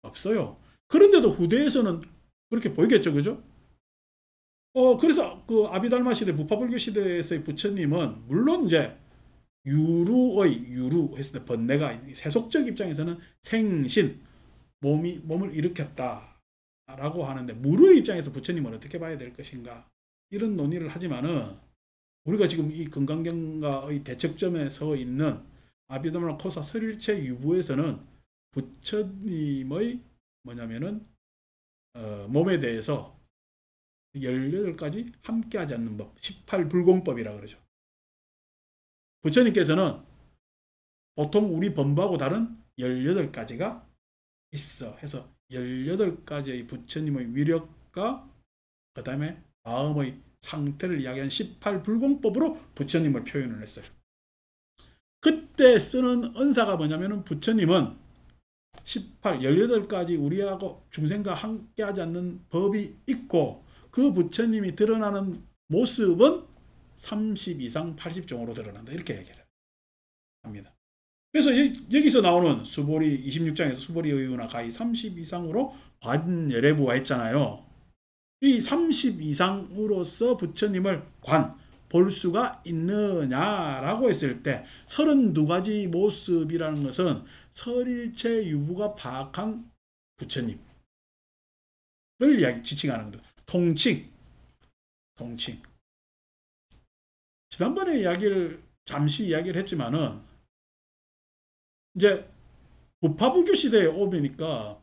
A: 없어요. 그런데도 후대에서는 그렇게 보이겠죠. 그죠? 그래서 그 아비달마 시대 부파불교 시대에서의 부처님은 물론 이제 유루 했을 때 번뇌가 세속적 입장에서는 생신 몸을 일으켰다라고 하는데 무루의 입장에서 부처님은 어떻게 봐야 될 것인가 이런 논의를 하지만은 우리가 지금 이 금강경과의 대척점에 서 있는 아비달마 코사 설일체 유부에서는 부처님의 뭐냐면은 몸에 대해서 18가지 함께하지 않는 법 18불공법이라고 그러죠. 부처님께서는 보통 우리 범부하고 다른 18가지가 있어 해서 18가지의 부처님의 위력과 그 다음에 마음의 상태를 이야기한 18불공법으로 부처님을 표현을 했어요. 그때 쓰는 언사가 뭐냐면은 부처님은 18가지 우리하고 중생과 함께하지 않는 법이 있고 그 부처님이 드러나는 모습은 30 이상 80종으로 드러난다. 이렇게 얘기를 합니다. 그래서 여기서 나오는 수보리 26장에서 수보리 의유나 가히 30 이상으로 관열애부가 했잖아요. 이 30 이상으로서 부처님을 볼 수가 있느냐라고 했을 때 32가지 모습이라는 것은 설일체 유부가 파악한 부처님 지칭하는 겁니다. 통칭. 지난번에 잠시 이야기를 했지만은, 이제 부파불교 시대에 오니까,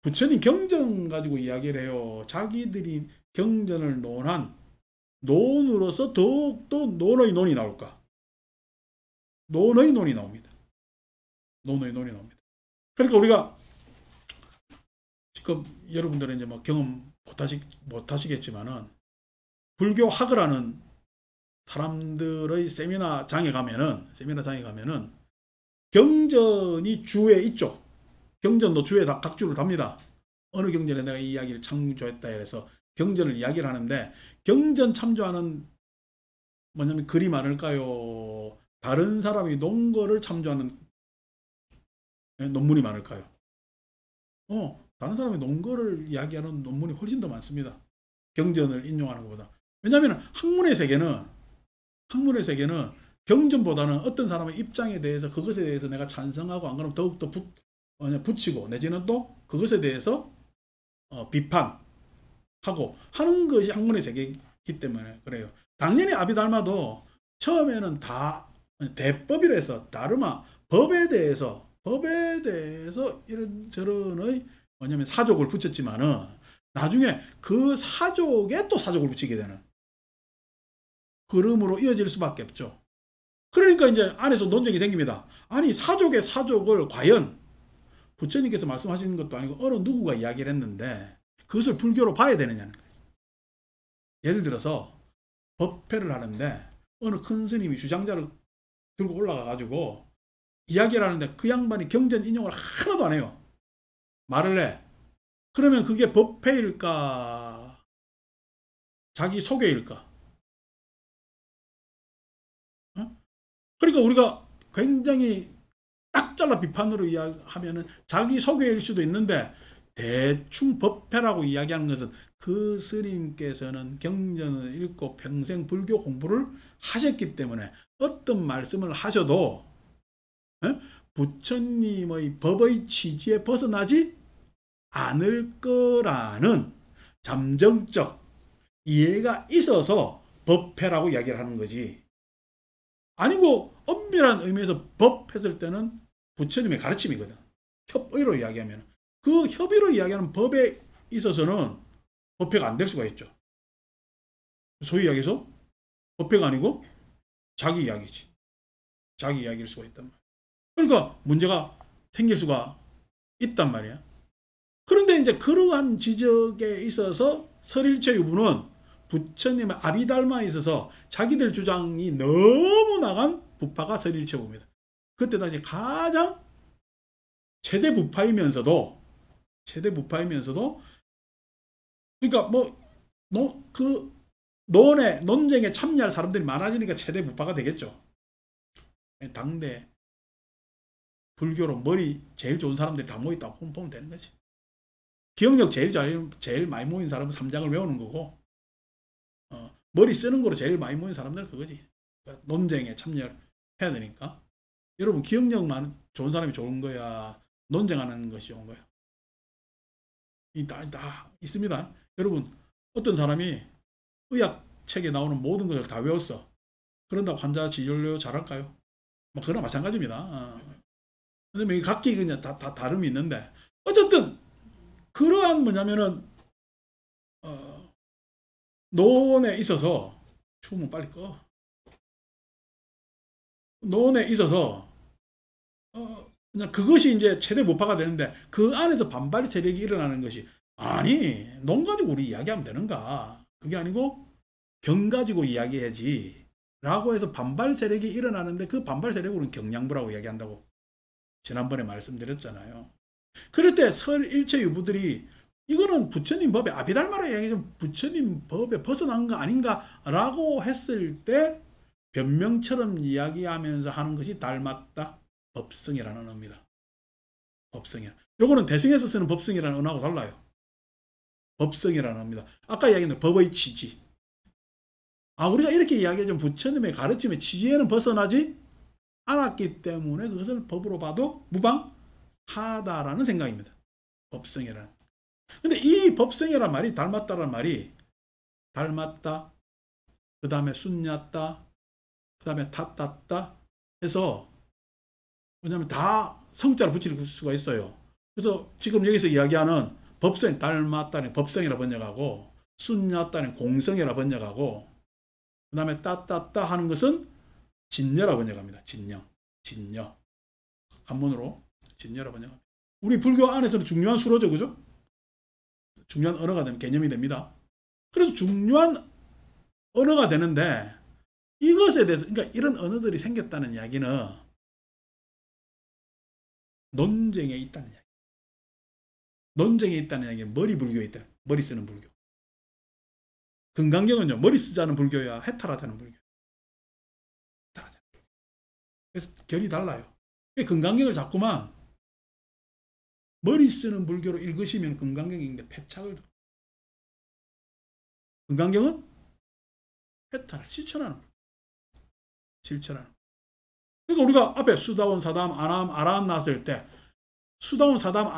A: 부처님 경전 가지고 이야기를 해요. 자기들이 경전을 논으로서 더욱더 논의 논이 나올까? 논의 논이 나옵니다. 그러니까 우리가 지금 여러분들은 이제 뭐 경험 못하시겠지만은, 불교학을 하는 사람들의 세미나장에 가면은 경전이 주에 있죠. 경전도 주에 각 주를 답니다. 어느 경전에 내가 이 이야기를 참조했다 해서 경전을 이야기를 하는데, 경전 참조하는 뭐냐면 글이 많을까요? 다른 사람이 논 거를 참조하는 논문이 많을까요? 다른 사람이 논 거를 이야기하는 논문이 훨씬 더 많습니다. 경전을 인용하는 것보다. 왜냐하면 학문의 세계는 경전보다는 어떤 사람의 입장에 대해서, 그것에 대해서 내가 찬성하고 안 그러면 더욱더 붙이고, 내지는 또 그것에 대해서 비판하고 하는 것이 학문의 세계이기 때문에 그래요. 당연히 아비달마도 처음에는 다 대법이라 해서 다르마 법에 대해서 이런저런의 뭐냐면 사족을 붙였지만은, 나중에 그 사족에 또 사족을 붙이게 되는 흐름으로 이어질 수밖에 없죠. 그러니까 이제 안에서 논쟁이 생깁니다. 아니, 사족의 사족을 과연 부처님께서 말씀하시는 것도 아니고 어느 누구가 이야기를 했는데 그것을 불교로 봐야 되느냐는 거예요. 예를 들어서 법회를 하는데 어느 큰 스님이 주장자를 들고 올라가 가지고 이야기를 하는데, 그 양반이 경전 인용을 하나도 안 해요. 말을 해. 그러면 그게 법회일까? 자기 소개일까? 그러니까 우리가 굉장히 딱 잘라 비판으로 이야기하면은 자기 소개일 수도 있는데, 대충 법회라고 이야기하는 것은 그 스님께서는 경전을 읽고 평생 불교 공부를 하셨기 때문에 어떤 말씀을 하셔도 부처님의 법의 취지에 벗어나지 않을 거라는 잠정적 이해가 있어서 법회라고 이야기를 하는 거지. 아니고 엄밀한 의미에서 법 했을 때는 부처님의 가르침이거든. 협의로 이야기하면. 그 협의로 이야기하는 법에 있어서는 법회가 안 될 수가 있죠. 소위 이야기해서 법회가 아니고 자기 이야기지. 자기 이야기일 수가 있단 말이야. 그러니까 문제가 생길 수가 있단 말이야. 그런데 이제 그러한 지적에 있어서 설일체 유부는 부처님의 아비달마에 있어서 자기들 주장이 너무 나간 부파가 설일체 유부입니다. 그때 당시 가장 최대 부파이면서도 그러니까 그 논쟁에 참여할 사람들이 많아지니까 최대 부파가 되겠죠. 당대 불교로 머리 제일 좋은 사람들이 다 모였다고 보면 되는 거지. 기억력 제일 많이 모인 사람은 삼장을 외우는 거고, 머리 쓰는 거로 제일 많이 모인 사람들은 그거지. 그러니까 논쟁에 참여해야 되니까. 여러분, 기억력 좋은 사람이 좋은 거야, 논쟁하는 것이 좋은 거야? 다 있습니다. 여러분, 어떤 사람이 의학책에 나오는 모든 것을 다 외웠어. 그런다고 환자 진료 잘할까요? 뭐 그거나 마찬가지입니다. 근데 각기 그냥 다 다름이 있는데, 어쨌든 그러한 뭐냐면은 논에 있어서, 추우면 빨리 꺼. 논에 있어서 그냥 그것이 이제 최대 무파가 되는데, 그 안에서 반발 세력이 일어나는 것이, 아니, 논 가지고 우리 이야기하면 되는가? 그게 아니고 경 가지고 이야기해야지 라고 해서 반발 세력이 일어나는데, 그 반발 세력을 우리는 경량부라고 이야기한다고 지난번에 말씀드렸잖아요. 그럴 때 설일체 유부들이 이거는 부처님 법에 아비달마라 이야기하면 부처님 법에 벗어난 거 아닌가 라고 했을 때 변명처럼 이야기하면서 하는 것이 닮았다. 법성이라는 의미다. 법성이야. 요거는 대승에서 쓰는 법성이라는 언어하고 달라요. 법성이라는 의미다. 아까 이야기했던 법의 취지. 우리가 이렇게 이야기하자면 부처님의 가르침의 취지에는 벗어나지 않았기 때문에 그것을 법으로 봐도 무방하다라는 생각입니다. 법성이란. 근데 이 법성이란 말이 닮았다라는 말이 닮았다, 그 다음에 순냐다, 그 다음에 탔다 해서 왜냐하면 다 성자를 붙일 수가 있어요. 그래서 지금 여기서 이야기하는 법성, 닮았다는 법성이라 번역하고 순냐다는 공성이라 번역하고 그 다음에 따따따 하는 것은 진여라 번역합니다. 진여. 한문으로 진여라 번역합니다. 우리 불교 안에서는 중요한 수로죠. 그죠? 중요한 언어가 되는 개념이 됩니다. 그래서 중요한 언어가 되는데 이것에 대해서 그러니까 이런 언어들이 생겼다는 이야기는 논쟁에 있다는 이야기. 논쟁에 있다는 이야기는 머리 불교에 있다. 머리 쓰는 불교. 금강경은요. 머리 쓰자는 불교야. 해탈하자는 불교. 그래서 결이 달라요. 금강경을 자꾸만 머리 쓰는 불교로 읽으시면 금강경인데 패착을. 금강경은 해탈을 실천하는 불교. 실천하는. 그러니까 우리가 앞에 수다원, 사담, 아남, 아라한 나왔을 때 수다원, 사담,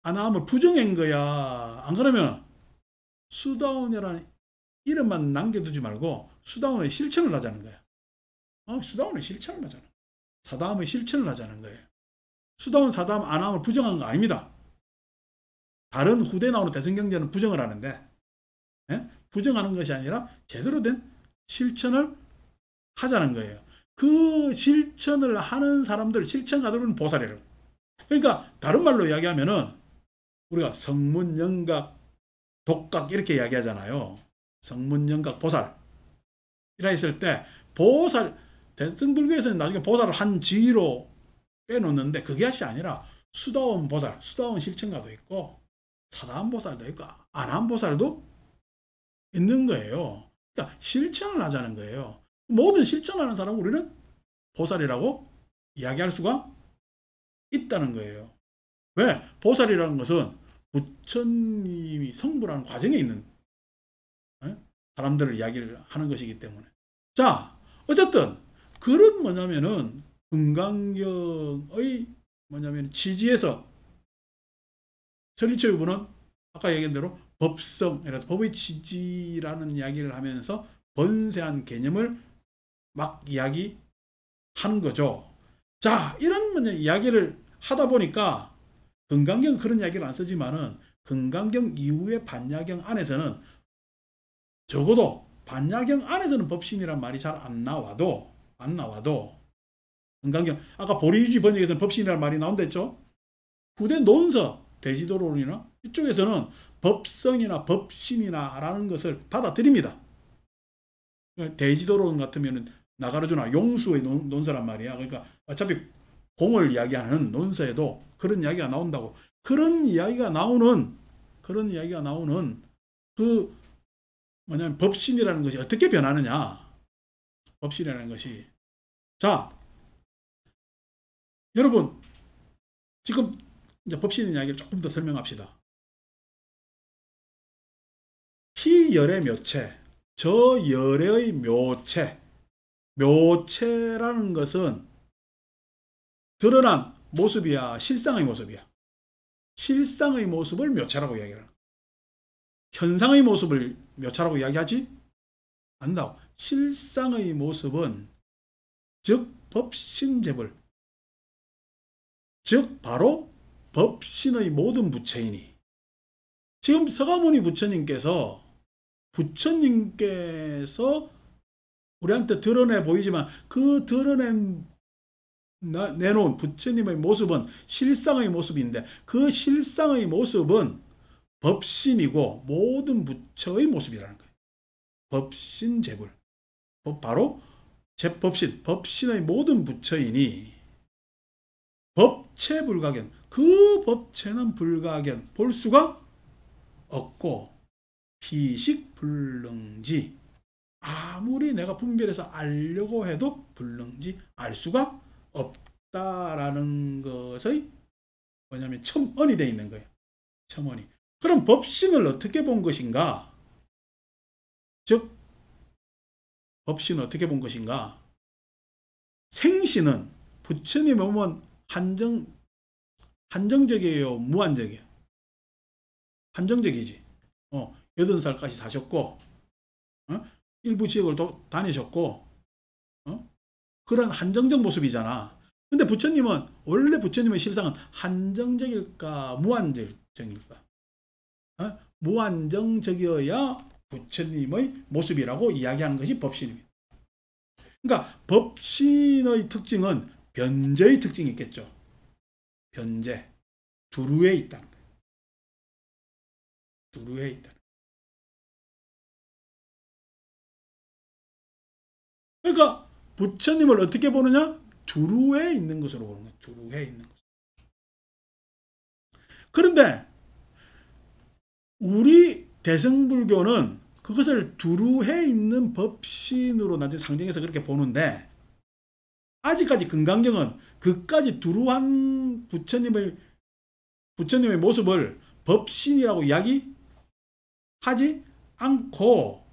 A: 아남을 부정한 거야. 안 그러면 수다원이라는 이름만 남겨두지 말고 수다원의 실천을 하자는 거야. 수다원의 실천을 하자는 거야. 사담의 실천을 하자는 거예요. 수다원, 사담, 아남을 부정한 거 아닙니다. 다른 후대 나오는 대승경제는 부정을 하는데 부정하는 것이 아니라 제대로 된 실천을 하자는 거예요. 그 실천을 하는 사람들, 실천가들은 보살이라고. 그러니까 다른 말로 이야기하면은 우리가 성문, 영각, 독각 이렇게 이야기하잖아요. 성문, 영각, 보살 이라 했을 때 보살, 대승불교에서는 나중에 보살을 한 지위로 빼놓는데 그게 아니라 수다원 보살, 수다원 실천가도 있고 사다원 보살도 있고 아나한 보살도 있는 거예요. 그러니까 실천을 하자는 거예요. 모든 실천하는 사람은 우리는 보살이라고 이야기할 수가 있다는 거예요. 왜? 보살이라는 것은 부처님이 성불하는 과정에 있는 사람들을 이야기를 하는 것이기 때문에. 자, 어쨌든 그런 뭐냐면은 금강경의 뭐냐면 지지에서 천리처 유부는 아까 얘기한 대로 법성, 법의 지지라는 이야기를 하면서 번세한 개념을 막 이야기하는 거죠. 자, 이런 뭐냐 이야기를 하다 보니까 금강경 그런 이야기를 안 쓰지만은 금강경 이후의 반야경 안에서는 적어도 반야경 안에서는 법신이란 말이 잘 안 나와도 금강경 아까 보리유지 번역에서는 법신이라는 말이 나온다 했죠. 후대 논서 대지도론이나 이쪽에서는 법성이나 법신이나 라는 것을 받아들입니다. 대지도론 같으면 나가르주나 용수의 논서란 말이야. 그러니까 어차피 공을 이야기하는 논서에도 그런 이야기가 나온다고. 그런 이야기가 나오는 그 뭐냐면 법신이라는 것이 어떻게 변하느냐. 법신이라는 것이. 자, 여러분 지금 이제 법신 이야기를 조금 더 설명합시다. 피열의 묘체, 저열의 묘체. 묘체라는 것은 드러난 모습이야, 실상의 모습이야. 실상의 모습을 묘체라고 이야기하는 거야. 현상의 모습을 묘체라고 이야기하지 않는다고. 실상의 모습은 즉 법신재불, 즉 바로 법신의 모든 부처이니. 지금 서가모니 부처님께서 우리한테 드러내 보이지만 그 내놓은 부처님의 모습은 실상의 모습인데 그 실상의 모습은 법신이고 모든 부처의 모습이라는 거예요. 법신재불. 바로 제법신, 법신의 모든 부처이니 법체불가견. 그 법체는 불가견. 볼 수가 없고 피식불능지. 아무리 내가 분별해서 알려고 해도 불능지 알 수가 없다라는 것의 뭐냐면 첨언이 되어 있는 거예요. 첨언이. 그럼 법신을 어떻게 본 것인가? 즉 법신을 어떻게 본 것인가? 생신은 부처님의 몸은 한정 한정적이에요, 무한적이에요? 한정적이지. 80살까지 사셨고, 일부 지역을 다니셨고, 그런 한정적 모습이잖아. 근데 부처님은, 원래 부처님의 실상은 한정적일까, 무한정일까? 무한정적이어야 부처님의 모습이라고 이야기하는 것이 법신입니다. 그러니까 법신의 특징은 변제의 특징이 있겠죠. 변제. 두루에 있다. 두루에 있다. 그러니까 부처님을 어떻게 보느냐? 두루에 있는 것으로 보는 거예요. 두루에 있는 것. 그런데 우리 대승불교는 그것을 두루에 있는 법신으로 나중에 상정해서 그렇게 보는데, 아직까지 금강경은 그까지 두루한 부처님의 모습을 법신이라고 이야기하지 않고,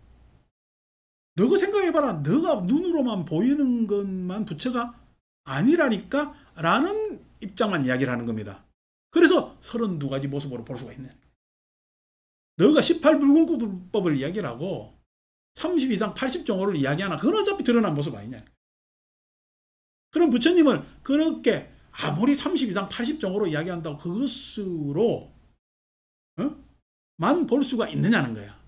A: 너가 생각해봐라. 너가 눈으로만 보이는 것만 부처가 아니라니까? 라는 입장만 이야기를 하는 겁니다. 그래서 32가지 모습으로 볼 수가 있네. 너가 18불공법을 이야기를 하고 30 이상 80종호를 이야기하나? 그건 어차피 드러난 모습 아니냐. 그럼 부처님을 그렇게 아무리 30 이상 80종호로 이야기한다고 그것으로 만 볼 수가 있느냐는 거야.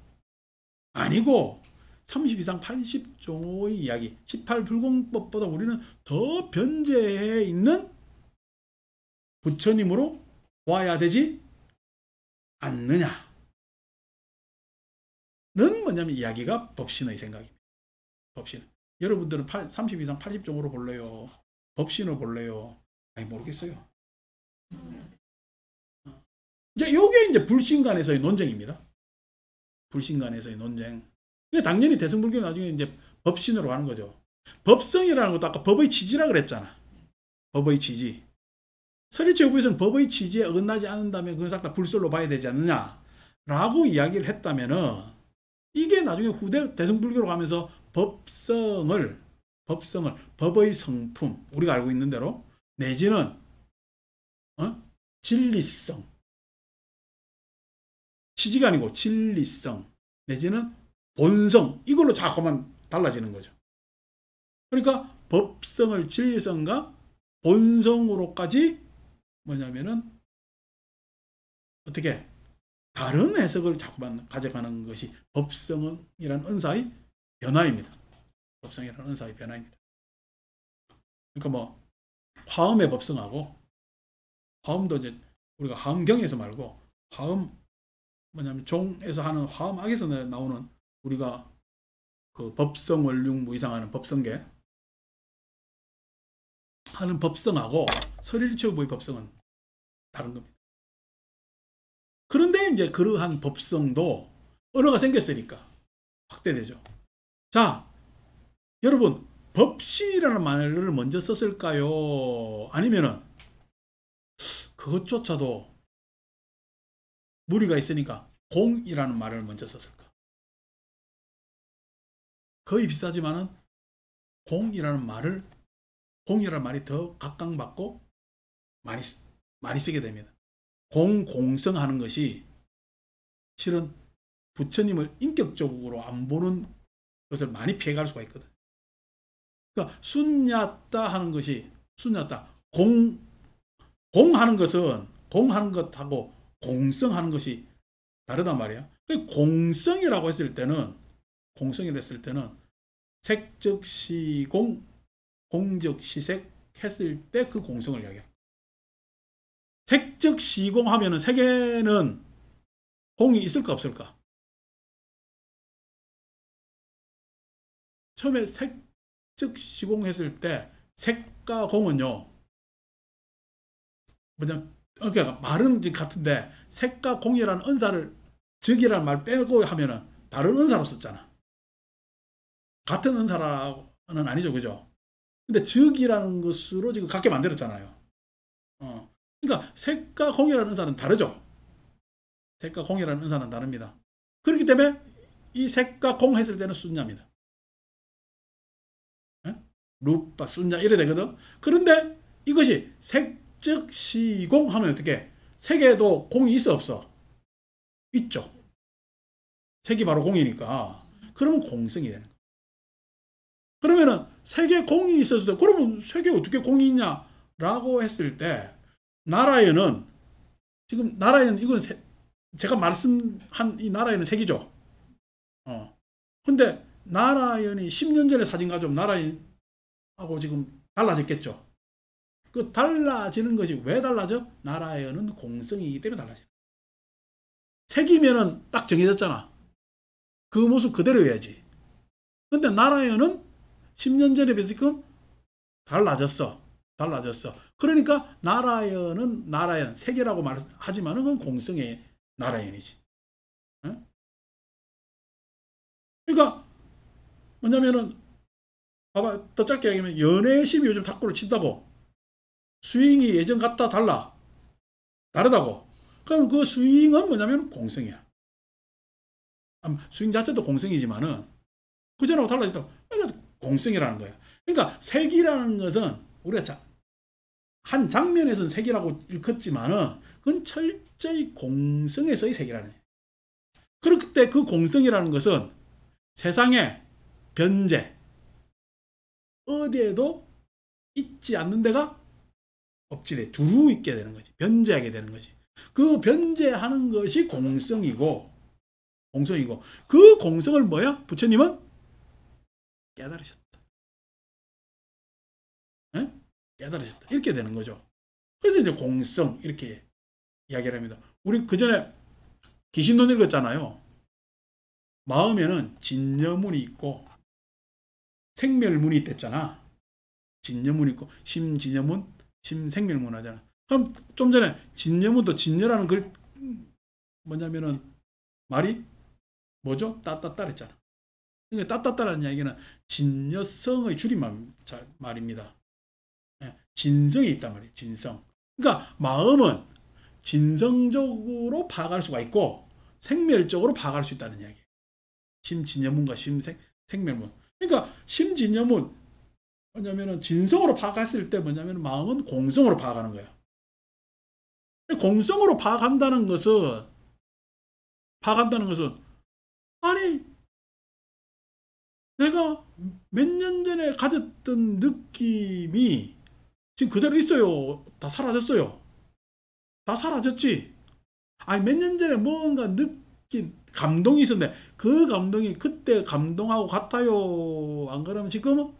A: 아니고 30 이상 80종호의 이야기, 18불공법보다 우리는 더 변제해 있는 부처님으로 봐야 되지 않느냐. 는 뭐냐면 이야기가 법신의 생각입니다. 법신. 여러분들은 30 이상 80종호로 볼래요? 법신으로 볼래요? 아니, 모르겠어요. 이제 요게 이제 불신간에서의 논쟁입니다. 불신간에서의 논쟁. 당연히 대승불교는 나중에 이제 법신으로 하는 거죠. 법성이라는 것도 아까 법의 취지라 그랬잖아. 법의 취지. 서리체후부에서는 법의 취지에 어긋나지 않는다면 그건 싹 다 불설로 봐야 되지 않느냐 라고 이야기를 했다면은, 이게 나중에 후대 대승불교로 가면서 법성을 법의 성품, 우리가 알고 있는 대로, 내지는 진리성, 취지가 아니고 진리성, 내지는 본성, 이걸로 자꾸만 달라지는 거죠. 그러니까 법성을 진리성과 본성으로까지 뭐냐면은 어떻게 다른 해석을 자꾸만 가져가는 것이 법성이라는 은사의 변화입니다. 법성이라는 은사의 변화입니다. 그러니까 뭐 화엄의 법성하고, 화엄도 이제 우리가 화엄경에서 말고 화엄 뭐냐면 종에서 하는 화엄악에서 나오는 우리가 그 법성원륜 무이상하는 법성계 하는 법성하고 설일체후보의 법성은 다른 겁니다. 그런데 이제 그러한 법성도 언어가 생겼으니까 확대되죠. 자, 여러분, 법신이라는 말을 먼저 썼을까요? 아니면은 그것조차도 무리가 있으니까 공이라는 말을 먼저 썼을까? 거의 비슷하지만은 공이라는 말이 더 각광받고 많이 쓰게 됩니다. 공성하는 것이 실은 부처님을 인격적으로 안 보는 것을 많이 피해갈 수가 있거든. 그러니까 순야따 하는 것이, 순야따 공하는 것하고 공성하는 것이 다르단 말이야. 공성이라고 했을 때는 색즉시공, 공즉시색 했을 때 그 공성을 이야기해. 색즉시공 하면은 색에는 공이 있을까 없을까? 처음에 색즉시공 했을 때 색과 공은요, 그러니까 말은 같은데 색과 공이라는 은사를, 즉이라는 말 빼고 하면은 다른 은사로 썼잖아. 같은 은사라는 아니죠, 그죠? 근데 즉이라는 것으로 지금 같게 만들었잖아요. 그러니까 색과 공이라는 은사는 다르죠. 색과 공이라는 은사는 다릅니다. 그렇기 때문에 이 색과 공 했을 때는 순야입니다. 루파, 순야 이래 되거든. 그런데 이것이 색, 즉 시공 하면 어떻게? 색에도 공이 있어 없어? 있죠. 색이 바로 공이니까. 그러면 공성이 되는 거예요. 그러면은 색에 공이 있었을 때 그러면 색에 어떻게 공이 있냐라고 했을 때 나라에는 지금 나라에는 이건 제가 말씀한 이 나라에는 색이죠. 근데 나라연이 10년 전에 사진 가져오면 나라연하고 지금 달라졌겠죠. 그 달라지는 것이 왜 달라져? 나라연은 공성이기 때문에 달라져. 색이면은 딱 정해졌잖아. 그 모습 그대로여야지. 근데 나라연은 10년 전에 비해서 지금 달라졌어. 그러니까 나라연은 나라연, 색이라고 말하지만은 그건 공성의 나라연이지. 응? 그러니까 뭐냐면은 봐봐, 더 짧게 얘기하면 연애심이 요즘 탁구를 친다고 스윙이 예전 같다 다르다고. 그럼 그 스윙은 뭐냐면 공성이야. 스윙 자체도 공성이지만은 그전하고 달라졌다고. 그러니까 공성이라는 거야. 그러니까 색이라는 것은 우리가 한 장면에서는 색이라고 일컫지만은 그건 철저히 공성에서의 색이라는 거야. 그럴 때 그 공성이라는 것은 세상에 변제 어디에도 있지 않는 데가 없지. 두루 있게 되는 거지. 변제하게 되는 거지. 그 변제하는 것이 공성이고 그 공성을 뭐야? 부처님은 깨달으셨다. 에? 깨달으셨다. 이렇게 되는 거죠. 그래서 이제 공성 이렇게 이야기를 합니다. 우리 그 전에 기신론 읽었잖아요. 마음에는 진여문이 있고 생멸문이 있댔잖아. 진여문이 있고 심진여문, 심생멸문 하잖아. 그럼 좀 전에 진여문도 진여라는 글 뭐냐면은 말이 뭐죠? 따따따랬잖아. 그러니까 따따따라는 이야기는 진여성의 줄임말입니다. 진성이 있단 말이에요. 진성. 그러니까 마음은 진성적으로 파악할 수가 있고 생멸적으로 파악할 수 있다는 이야기예요. 심진여문과 심생멸문. 그러니까 심진여문 뭐냐면은 진성으로 파악했을 때 뭐냐면 마음은 공성으로 파악하는 거예요. 공성으로 파악한다는 것은 아니 내가 몇 년 전에 가졌던 느낌이 지금 그대로 있어요. 다 사라졌어요. 다 사라졌지. 아니 몇 년 전에 뭔가 느낀 감동이 있었는데 그 감동이 그때 감동하고 같아요. 안 그러면 지금은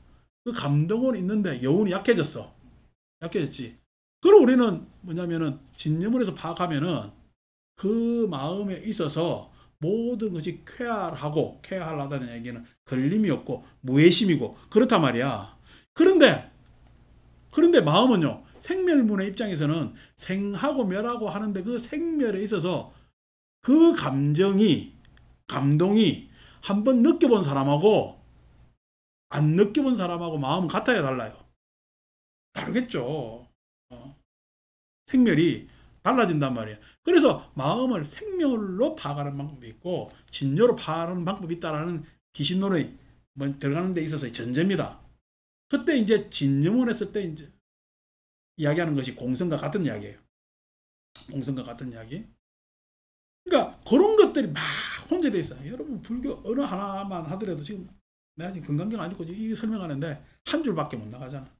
A: 그 감동은 있는데 여운이 약해졌지. 그럼 우리는 뭐냐면은 진념을해서 파악하면은 그 마음에 있어서 모든 것이 쾌활하다는 얘기는 걸림이 없고 무해심이고 그렇단 말이야. 그런데 마음은요, 생멸문의 입장에서는 생하고 멸하고 하는데 그 생멸에 있어서 그 감동이 한번 느껴본 사람하고 안 느껴본 사람하고 마음은 같아야 달라요. 다르겠죠. 생멸이 달라진단 말이에요. 그래서 마음을 생멸로 파악하는 방법이 있고 진여로 파악하는 방법이 있다라는 기신론의 들어가는 데 있어서의 전제입니다. 그때 이제 진념을 했을 때 이제 이야기하는 것이 공성과 같은 이야기예요. 공성과 같은 이야기. 그러니까 그런 것들이 막 혼재되어 있어요. 여러분 불교 어느 하나만 하더라도 지금 내가 지금 건강경 아니고 이 설명하는데 한 줄밖에 못 나가잖아.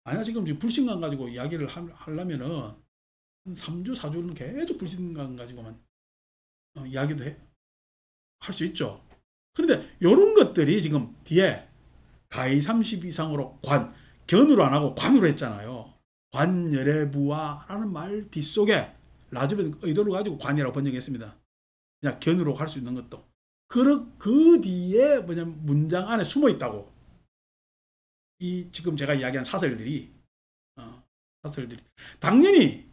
A: 아니야 지금 불신감 가지고 이야기를 하려면은 한 3주 4주는 계속 불신감 가지고만 이야기도 할 수 있죠. 그런데 이런 것들이 지금 뒤에 가히 30 이상으로 견으로 안 하고 관으로 했잖아요. 관열애부화라는 말 뒷속에 라즈베 의도를 가지고 관이라고 번역했습니다. 그냥 견으로 할 수 있는 것도. 그 뒤에 뭐냐면 문장 안에 숨어 있다고. 이 지금 제가 이야기한 사설들이 당연히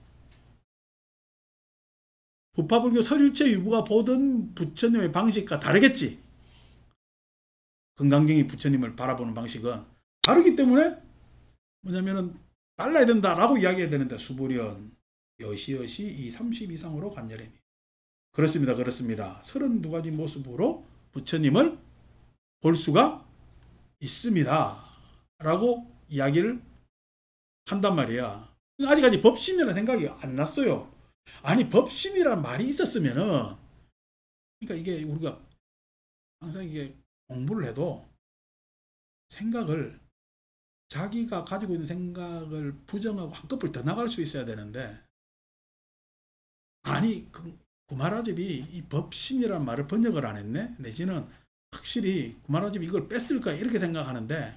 A: 부파불교 설일체 유부가 보던 부처님의 방식과 다르겠지. 금강경이 부처님을 바라보는 방식은 다르기 때문에 뭐냐면은 달라야 된다라고 이야기해야 되는데 수보련 여시여시 이 30 이상으로 관열해니 그렇습니다. 32가지 모습으로 부처님을 볼 수가 있습니다. 라고 이야기를 한단 말이야. 아직까지 법신이라는 생각이 안 났어요. 아니 법신이라는 말이 있었으면은, 그러니까 이게 우리가 항상 이게 공부를 해도 생각을, 자기가 가지고 있는 생각을 부정하고 한꺼풀 더 나갈 수 있어야 되는데, 아니 구마라집이 이 법신이라는 말을 번역을 안 했네, 내지는 확실히 구마라집이 이걸 뺐을까 이렇게 생각하는데,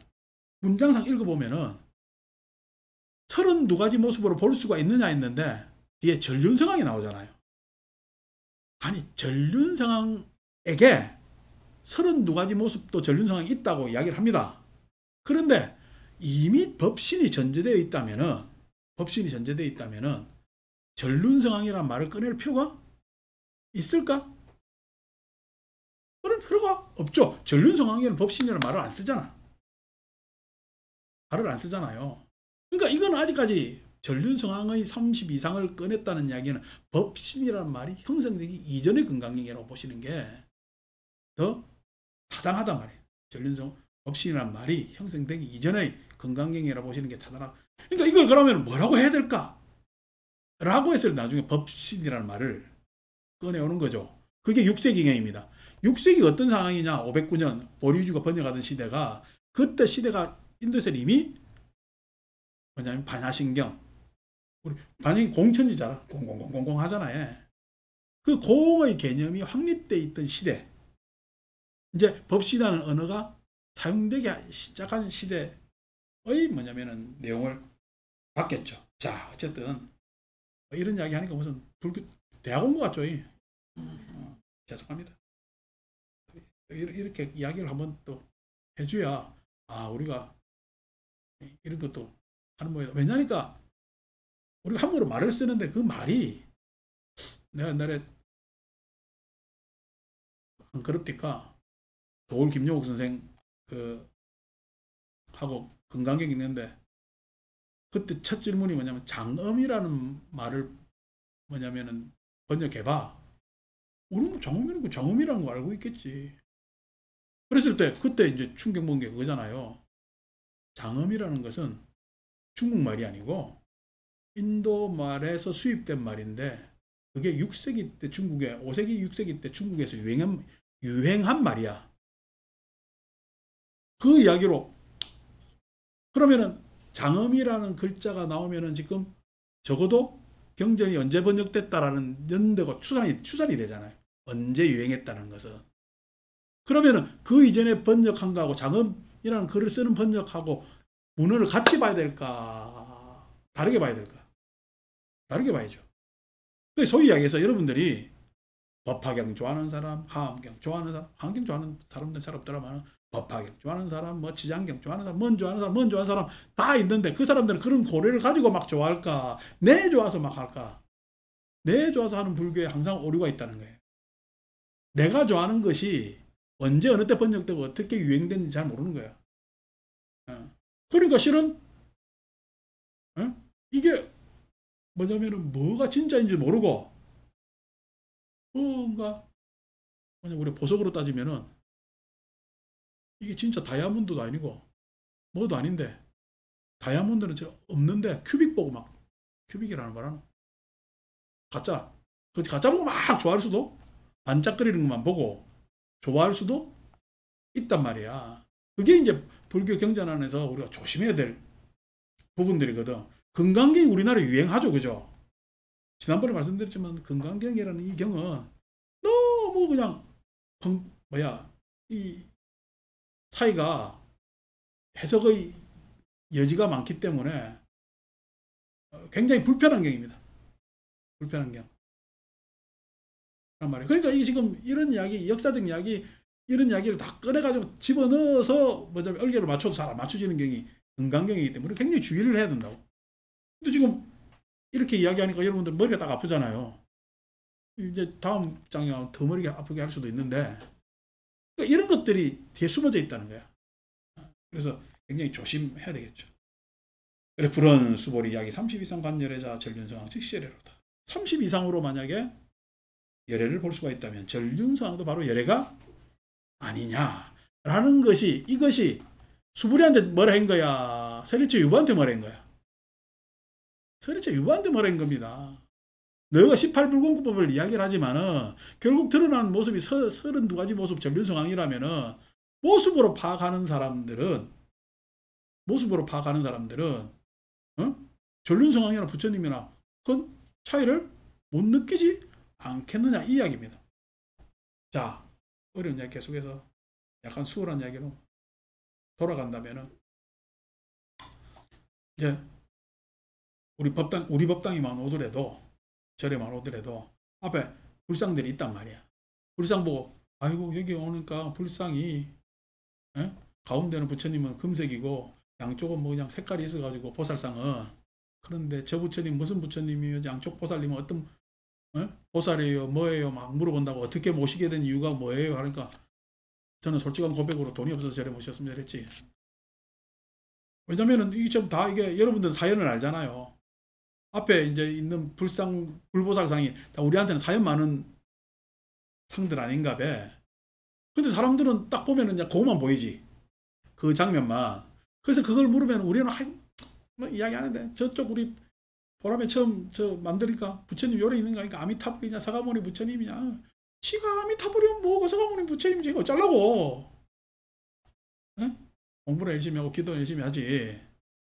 A: 문장상 읽어보면은 32가지 모습으로 볼 수가 있느냐 했는데 뒤에 전륜성왕이 나오잖아요. 아니 전륜성왕에게 32가지 모습도 전륜성왕이 있다고 이야기를 합니다. 그런데 이미 법신이 전제되어 있다면은, 전륜성왕이라는 말을 꺼낼 필요가 있을까? 그럴 필요가 없죠. 전륜성왕에는 법신이라는 말을 안 쓰잖아. 말을 안 쓰잖아요. 그러니까 이건 아직까지 전륜성왕의 30 이상을 꺼냈다는 이야기는 법신이라는 말이 형성되기 이전의 건강경이라고 보시는 게 더 타당하단 말이에요. 법신이라는 말이 형성되기 이전의 건강경이라고 보시는 게 타당하다. 그러니까 이걸 그러면 뭐라고 해야 될까? 라고 해서 나중에 법신이라는 말을 꺼내오는 거죠. 그게 6세기경입니다. 6세기 어떤 상황이냐? 509년 보리주가 번역하던 시대가, 그때 시대가 인도에서 이미 뭐냐면 반야신경, 우리 반야신 공천지잖아. 공공공공공 하잖아요. 그 공의 개념이 확립되어 있던 시대, 이제 법신이라는 언어가 사용되기 시작한 시대의 뭐냐면은 내용을 받겠죠. 자, 어쨌든 이런 이야기 하니까 무슨 불교 대학 온 것 같죠? 죄송합니다. 이렇게 이야기를 한번 또 해줘야, 아, 우리가 이런 것도 하는 모양이다. 왜냐니까 우리가 한국어로 말을 쓰는데 그 말이, 내가 옛날에 안 그럽니까? 도울 김용옥 선생 하고 건강경 있는데, 그때 첫 질문이 뭐냐면 장엄이라는 말을 뭐냐면은 번역해봐. 우리는 장엄이라는 장엄이라는 거 알고 있겠지. 그랬을 때 그때 이제 충격 먹은 게 그거잖아요. 장엄이라는 것은 중국말이 아니고 인도 말에서 수입된 말인데, 그게 6세기 때 중국에, 5세기 6세기 때 중국에서 유행한 말이야. 그 이야기로 그러면은 장엄이라는 글자가 나오면은 지금 적어도 경전이 언제 번역됐다라는 연대가 추산이 되잖아요. 언제 유행했다는 것은. 그러면은 그 이전에 번역한 거하고 장엄이라는 글을 쓰는 번역하고 문헌을 같이 봐야 될까? 다르게 봐야 될까? 다르게 봐야죠. 소위 이야기해서 여러분들이 법화경 좋아하는 사람, 하암경 좋아하는 사람, 하암경 좋아하는 사람들은 잘 없더라만, 법화경 좋아하는 사람, 뭐 지장경 좋아하는 사람, 뭔 좋아하는 사람, 뭔 좋아하는 사람 다 있는데, 그 사람들은 그런 고려를 가지고 막 좋아할까? 내 좋아서 막 할까? 내 좋아서 하는 불교에 항상 오류가 있다는 거예요. 내가 좋아하는 것이 언제 어느 때 번역되고 어떻게 유행됐는지 잘 모르는 거야. 그러니까 실은 이게 뭐냐면은 뭐가 진짜인지 모르고, 뭔가 우리 보석으로 따지면은 이게 진짜 다이아몬드도 아니고 뭐도 아닌데, 다이아몬드는 없는데 큐빅 보고 막, 큐빅이라는 말하는 가짜, 그 가짜 보고 막 좋아할 수도, 반짝거리는 것만 보고 좋아할 수도 있단 말이야. 그게 이제 불교 경전 안에서 우리가 조심해야 될 부분들이거든. 건강경이 우리나라에 유행하죠, 그죠? 지난번에 말씀드렸지만 건강경이라는 이 경은 너무 그냥 이 사이가 해석의 여지가 많기 때문에 굉장히 불편한 경입니다. 불편한 경. 그러니까 이 지금 이런 이야기, 역사적 이야기, 이런 이야기를 다 꺼내가지고 집어넣어서 뭐냐면 얼개를 맞춰도 잘 안 맞춰지는 경이 건강경이기 때문에 굉장히 주의를 해야 된다고. 근데 지금 이렇게 이야기하니까 여러분들 머리가 딱 아프잖아요. 이제 다음 장에 더 머리가 아프게 할 수도 있는데, 그러니까 이런 것들이 뒤에 숨어져 있다는 거야. 그래서 굉장히 조심해야 되겠죠. 그래, 불언 수보리 이야기 30 이상 관열애자 전륜성왕 즉시열애로다. 30 이상으로 만약에 열애를 볼 수가 있다면 전륜성왕도 바로 열애가 아니냐라는 것이, 이것이 수부리한테 뭐라 한 거야? 세리치 유보한테 뭐라 한 거야? 도대체 유보한테 뭐라는 겁니다. 너가 18불공급법을 이야기를 하지만은 결국 드러난 모습이 32가지 모습 전륜성황이라면은 모습으로 파악하는 사람들은 전륜성황이나 부처님이나 그 차이를 못 느끼지 않겠느냐 이 이야기입니다. 자, 어려운 이야기 계속해서 약간 수월한 이야기로 돌아간다면은 이제 우리 법당이만 오더라도 절에만 오더라도 앞에 불상들이 있단 말이야. 불상 보고 아이고 여기 오니까 불상이 가운데는 부처님은 금색이고 양쪽은 뭐 그냥 색깔이 있어가지고 보살상은 그런데 저 부처님 무슨 부처님이요? 양쪽 보살님은 어떤 보살이에요? 뭐예요? 막 물어본다고 어떻게 모시게 된 이유가 뭐예요? 하니까 저는 솔직한 고백으로 돈이 없어서 절에 모셨습니다. 그랬지. 왜냐면은 이게 좀 다 이게 여러분들 사연을 알잖아요. 앞에 이제 있는 불보살상이 다 우리한테는 사연 많은 상들 아닌가 봐. 근데 사람들은 딱 보면은 그냥 그것만 보이지. 그 장면만. 그래서 그걸 물으면 우리는 뭐 이야기 하는데 저쪽 우리 보람에 처음 만드니까 부처님 요래 있는 거니까 아미타불이냐 사가모니 부처님이냐. 지가 아미타불이면 뭐고 사가모니 부처님이지 이거 어쩌려고. 공부를 열심히 하고 기도를 열심히 하지.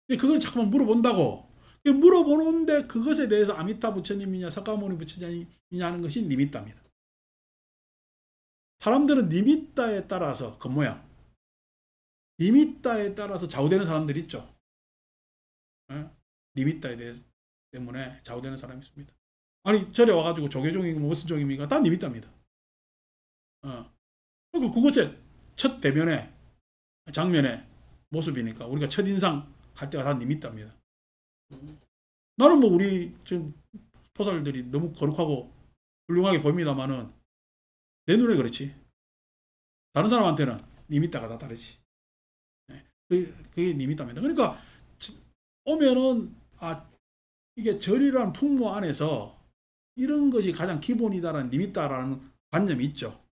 A: 그걸 자꾸만 물어본다고. 물어보는데 그것에 대해서 아미타 부처님이냐 사가모니 부처님이냐 하는 것이 니미따입니다. 사람들은 니미따에 따라서 겉모양 니미따에 따라서 좌우되는 사람들이 있죠. 니미따에 대해 때문에 좌우되는 사람이 있습니다. 아니 절에 와가지고 조계종이고 무슨 종입니까? 다 니미따입니다. 그러니까 그것의 첫 대면에 장면의 모습이니까 우리가 첫인상 할 때가 다 니미따입니다. 나는 뭐 우리 지금 포살들이 너무 거룩하고 훌륭하게 보입니다만은 내 눈에 그렇지. 다른 사람한테는 니미따가 다 다르지. 그게 니미따입니다. 그러니까 오면은 이게 절이라는 풍무 안에서 이런 것이 가장 기본이다라는 니미따라는 관념이 있죠.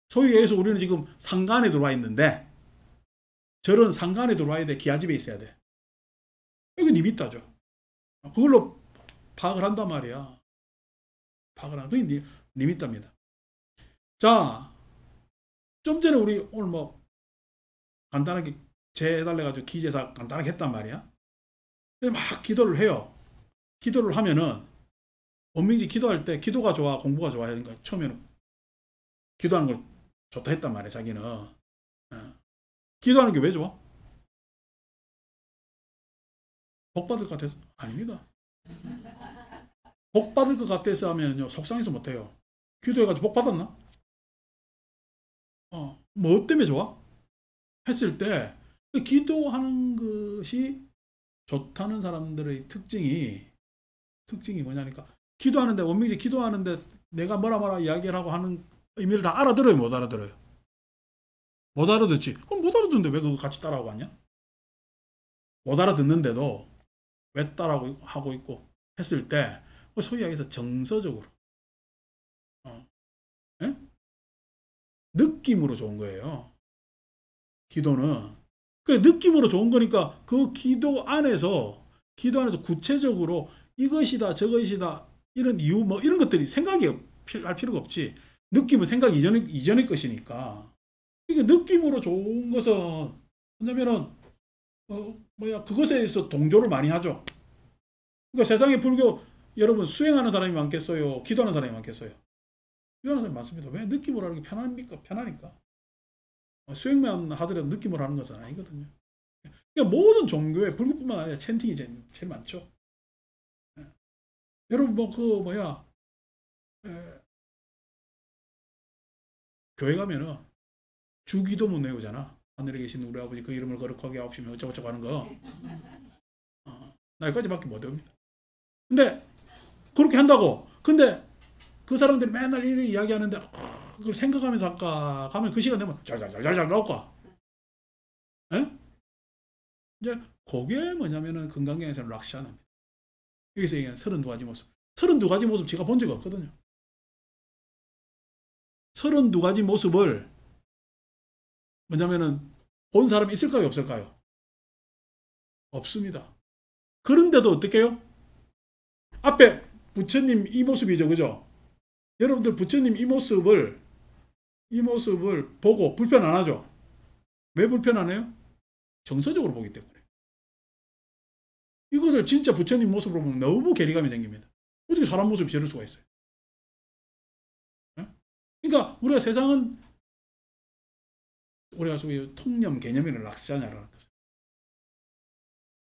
A: 소위 얘기해서 우리는 지금 상간에 들어와 있는데 절은 상간에 들어와야 돼. 기아집에 있어야 돼. 이거 니미따죠. 그걸로 파악을 한단 말이야. 파악을 하는 그게 니미따입니다. 자, 좀 전에 우리 오늘 뭐 간단하게 제해달래가지고 기제사 간단하게 했단 말이야. 막 기도를 해요. 기도를 하면은 원명지 기도할 때 기도가 좋아 공부가 좋아 하니까 처음에는 기도하는 걸 좋다 했단 말이야. 자기는 기도하는 게 왜 좋아? 복 받을 것 같아서? 아닙니다. 복 받을 것 같아서 하면요 속상해서 못해요. 기도해가지고 복 받았나? 뭐 때문에 좋아? 했을 때 기도하는 것이 좋다는 사람들의 특징이 뭐냐니까 기도하는데 원명지 기도하는데 내가 뭐라 이야기를 하고 하는 의미를 다 알아들어요? 못 알아들어요? 못 알아듣지? 그럼 못 알아듣는데 왜 그거 같이 따라하고 왔냐? 못 알아듣는데도 왜 따라하고 있고 했을 때 소위 얘기해서 정서적으로 느낌으로 좋은 거예요. 기도는 그 느낌으로 좋은 거니까 그 기도 안에서 구체적으로 이것이다 저것이다 이런 이유 뭐 이런 것들이 생각이 할 필요가 없지. 느낌은 생각 이전의 것이니까. 이게 느낌으로 좋은 것은 뭐냐면은 그것에 있어 동조를 많이 하죠. 그러니까 세상에 불교 여러분 수행하는 사람이 많겠어요? 기도하는 사람이 많겠어요? 기도하는 사람이 많습니다. 왜? 느낌으로 하는 게 편합니까? 편하니까. 수행만 하더라도 느낌으로 하는 것은 아니거든요. 그러니까 모든 종교에 불교뿐만 아니라 찬팅이 제일 많죠. 여러분 교회 가면은 주기도문 외우잖아. 하늘에 계신 우리 아버지 그 이름을 거룩하게 하옵시며 어쩌고저쩌고 하는 거. 나 여기까지밖에 못 외웁니다. 근데 그렇게 한다고. 근데 그 사람들이 맨날 이렇게 이야기하는데 그걸 생각하면서 아까 가면 그 시간 되면 잘 나올까? 이제 그게 뭐냐면은 건강경에서는 락시아나입니다. 여기서 얘기하는 32가지 모습. 32가지 모습 제가 본 적이 없거든요. 32가지 모습을 뭐냐면은 본 사람이 있을까요? 없을까요? 없습니다. 그런데도 어떻게 해요? 앞에 부처님 이 모습이죠. 그죠? 여러분들 부처님 이 모습을 보고 불편 안 하죠? 왜 불편 안 해요? 정서적으로 보기 때문에. 이것을 진짜 부처님 모습으로 보면 너무 괴리감이 생깁니다. 어떻게 사람 모습이 저럴 수가 있어요? 예? 그러니까 우리가 세상은 우리가 소위 통념, 개념이라는 락사냐라는 것을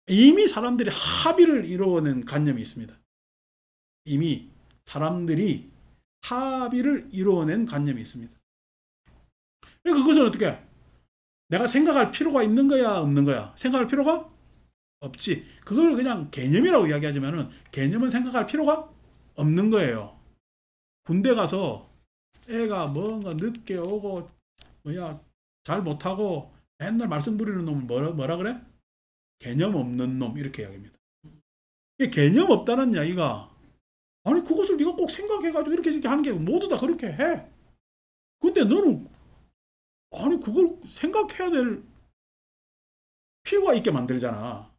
A: 이미 사람들이 합의를 이루어낸 관념이 있습니다. 이미 사람들이 합의를 이루어낸 관념이 있습니다. 그러니까 그것은 어떻게 내가 생각할 필요가 있는 거야, 없는 거야? 생각할 필요가 없지. 그걸 그냥 개념이라고 이야기하지만은 개념은 생각할 필요가 없는 거예요. 군대 가서 애가 뭔가 늦게 오고 뭐야 잘 못하고 맨날 말썽 부리는 놈을 뭐라 그래? 개념 없는 놈 이렇게 이야기합니다. 이 개념 없다는 이야기가 아니 그것을 네가 꼭 생각해가지고 이렇게 하는 게 모두 다 그렇게 해. 근데 너는 아니 그걸 생각해야 될 필요가 있게 만들잖아.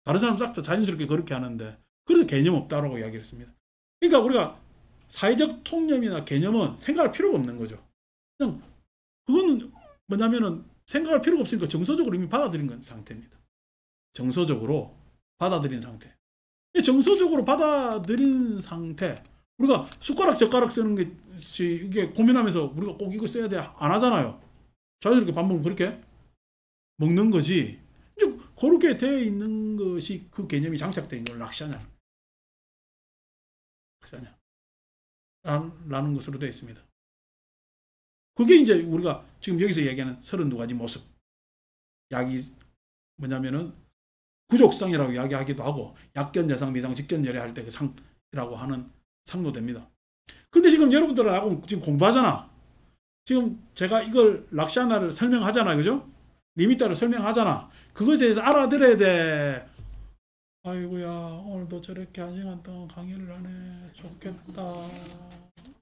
A: 다른 사람 싹 다 자연스럽게 그렇게 하는데 그래서 개념 없다라고 이야기를 했습니다. 그러니까 우리가 사회적 통념이나 개념은 생각할 필요가 없는 거죠. 그냥 그건 뭐냐면은 생각할 필요가 없으니까 정서적으로 이미 받아들인 상태입니다. 정서적으로 받아들인 상태. 정서적으로 받아들인 상태. 우리가 숟가락 젓가락 쓰는 것이 이게 고민하면서 우리가 꼭 이거 써야 돼 안 하잖아요. 자연스럽게 밥 먹으면 그렇게 먹는 거지. 그렇게 되어 있는 것이 그 개념이 장착된 걸 락샤냐 라는 것으로 되어 있습니다. 그게 이제 우리가 지금 여기서 얘기하는 32가지 모습. 약이 뭐냐면은 구족성이라고 이야기하기도 하고 약견, 여상, 미상, 직견, 열애 할 때 그 상이라고 하는 상도 됩니다. 근데 지금 여러분들하고 지금 공부하잖아. 지금 제가 이걸 락샤나를 설명하잖아. 그죠? 리미터를 설명하잖아. 그것에 대해서 알아들어야 돼. 아이고야 오늘도 저렇게 1시간 동안 강의를 하네. 좋겠다.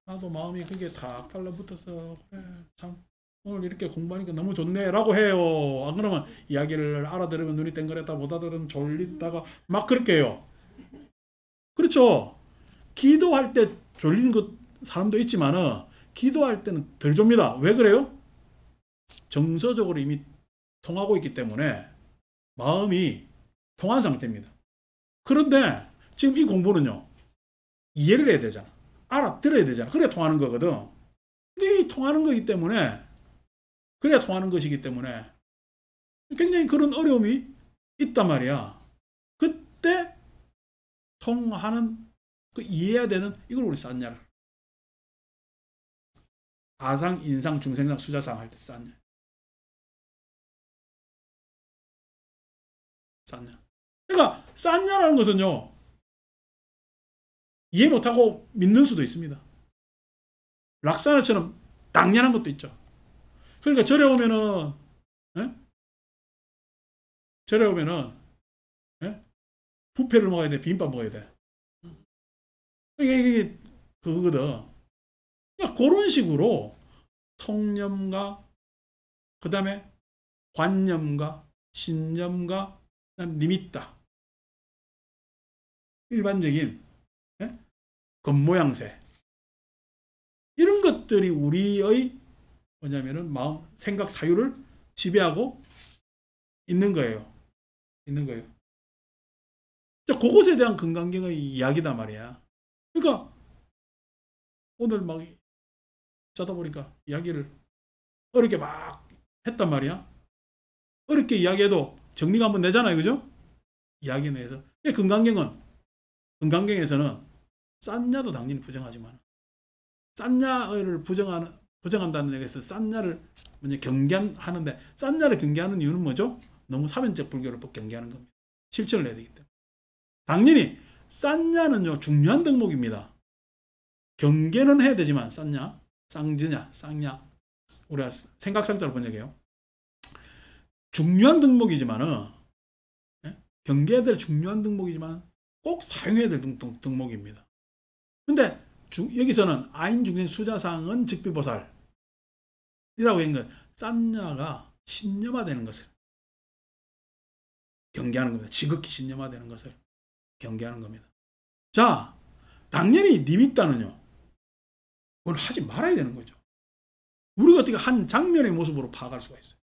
A: 나도 마음이 그게 다 달라붙어서 그래 참 오늘 이렇게 공부하니까 너무 좋네 라고 해요. 안 그러면 이야기를 알아들으면 눈이 땡그랬다 못 알아들으면 졸리다가 막 그렇게 해요. 그렇죠. 기도할 때 졸리는 것 사람도 있지만은 기도할 때는 덜 좁니다. 왜 그래요? 정서적으로 이미 통하고 있기 때문에 마음이 통한 상태입니다. 그런데 지금 이 공부는요. 이해를 해야 되잖아. 알아들어야 되잖아. 그래야 통하는 거거든. 근데 이 통하는 거기 때문에 그래야 통하는 것이기 때문에 굉장히 그런 어려움이 있단 말이야. 그때 통하는 그 이해해야 되는 이걸 우리 쌌냐를 아상, 인상, 중생상, 수자상 할 때 쌌냐. 쌌냐. 그러니까 쌌냐라는 것은요. 이해 못하고 믿는 수도 있습니다. 락사나처럼 당연한 것도 있죠. 그러니까 절에 오면은 에? 절에 오면은 에? 부페를 먹어야 돼, 비빔밥 먹어야 돼. 이게 그거거든. 그러니까 그런 식으로 통념과 그 다음에 관념과 신념과 그다음 니미tta 일반적인 예? 겉모양새 이런 것들이 우리의 뭐냐면은 마음 생각 사유를 지배하고 있는 거예요. 있는 거예요. 그것에 대한 근간경의 이야기다 말이야. 그러니까 오늘 막 자다 보니까 이야기를 어렵게 막 했단 말이야. 어렵게 이야기해도 정리가 한번 되잖아요. 그죠? 이야기 내에서. 금강경에서는 싼냐도 당연히 부정하지만 싼냐를 부정한다는 얘기에서 싼냐를 경계하는데 싼냐를 경계하는 이유는 뭐죠? 너무 사변적 불교를 경계하는 겁니다. 실천을 해야 되기 때문에. 당연히 싼냐는요 중요한 덕목입니다. 경계는 해야 되지만 싼냐, 쌍즈냐, 쌍냐 우리가 생각상자를 번역해요. 중요한 덕목이지만은 경계해야 될 중요한 덕목이지만 꼭 사용해야 될 덕목입니다. 근데 여기서는 아인 중생 수자상은 즉비보살이라고 하는 건 싼냐가 신념화되는 것을 경계하는 겁니다. 지극히 신념화되는 것을 경계하는 겁니다. 자, 당연히 니미따는요, 그건 하지 말아야 되는 거죠. 우리가 어떻게 한 장면의 모습으로 파악할 수가 있어요.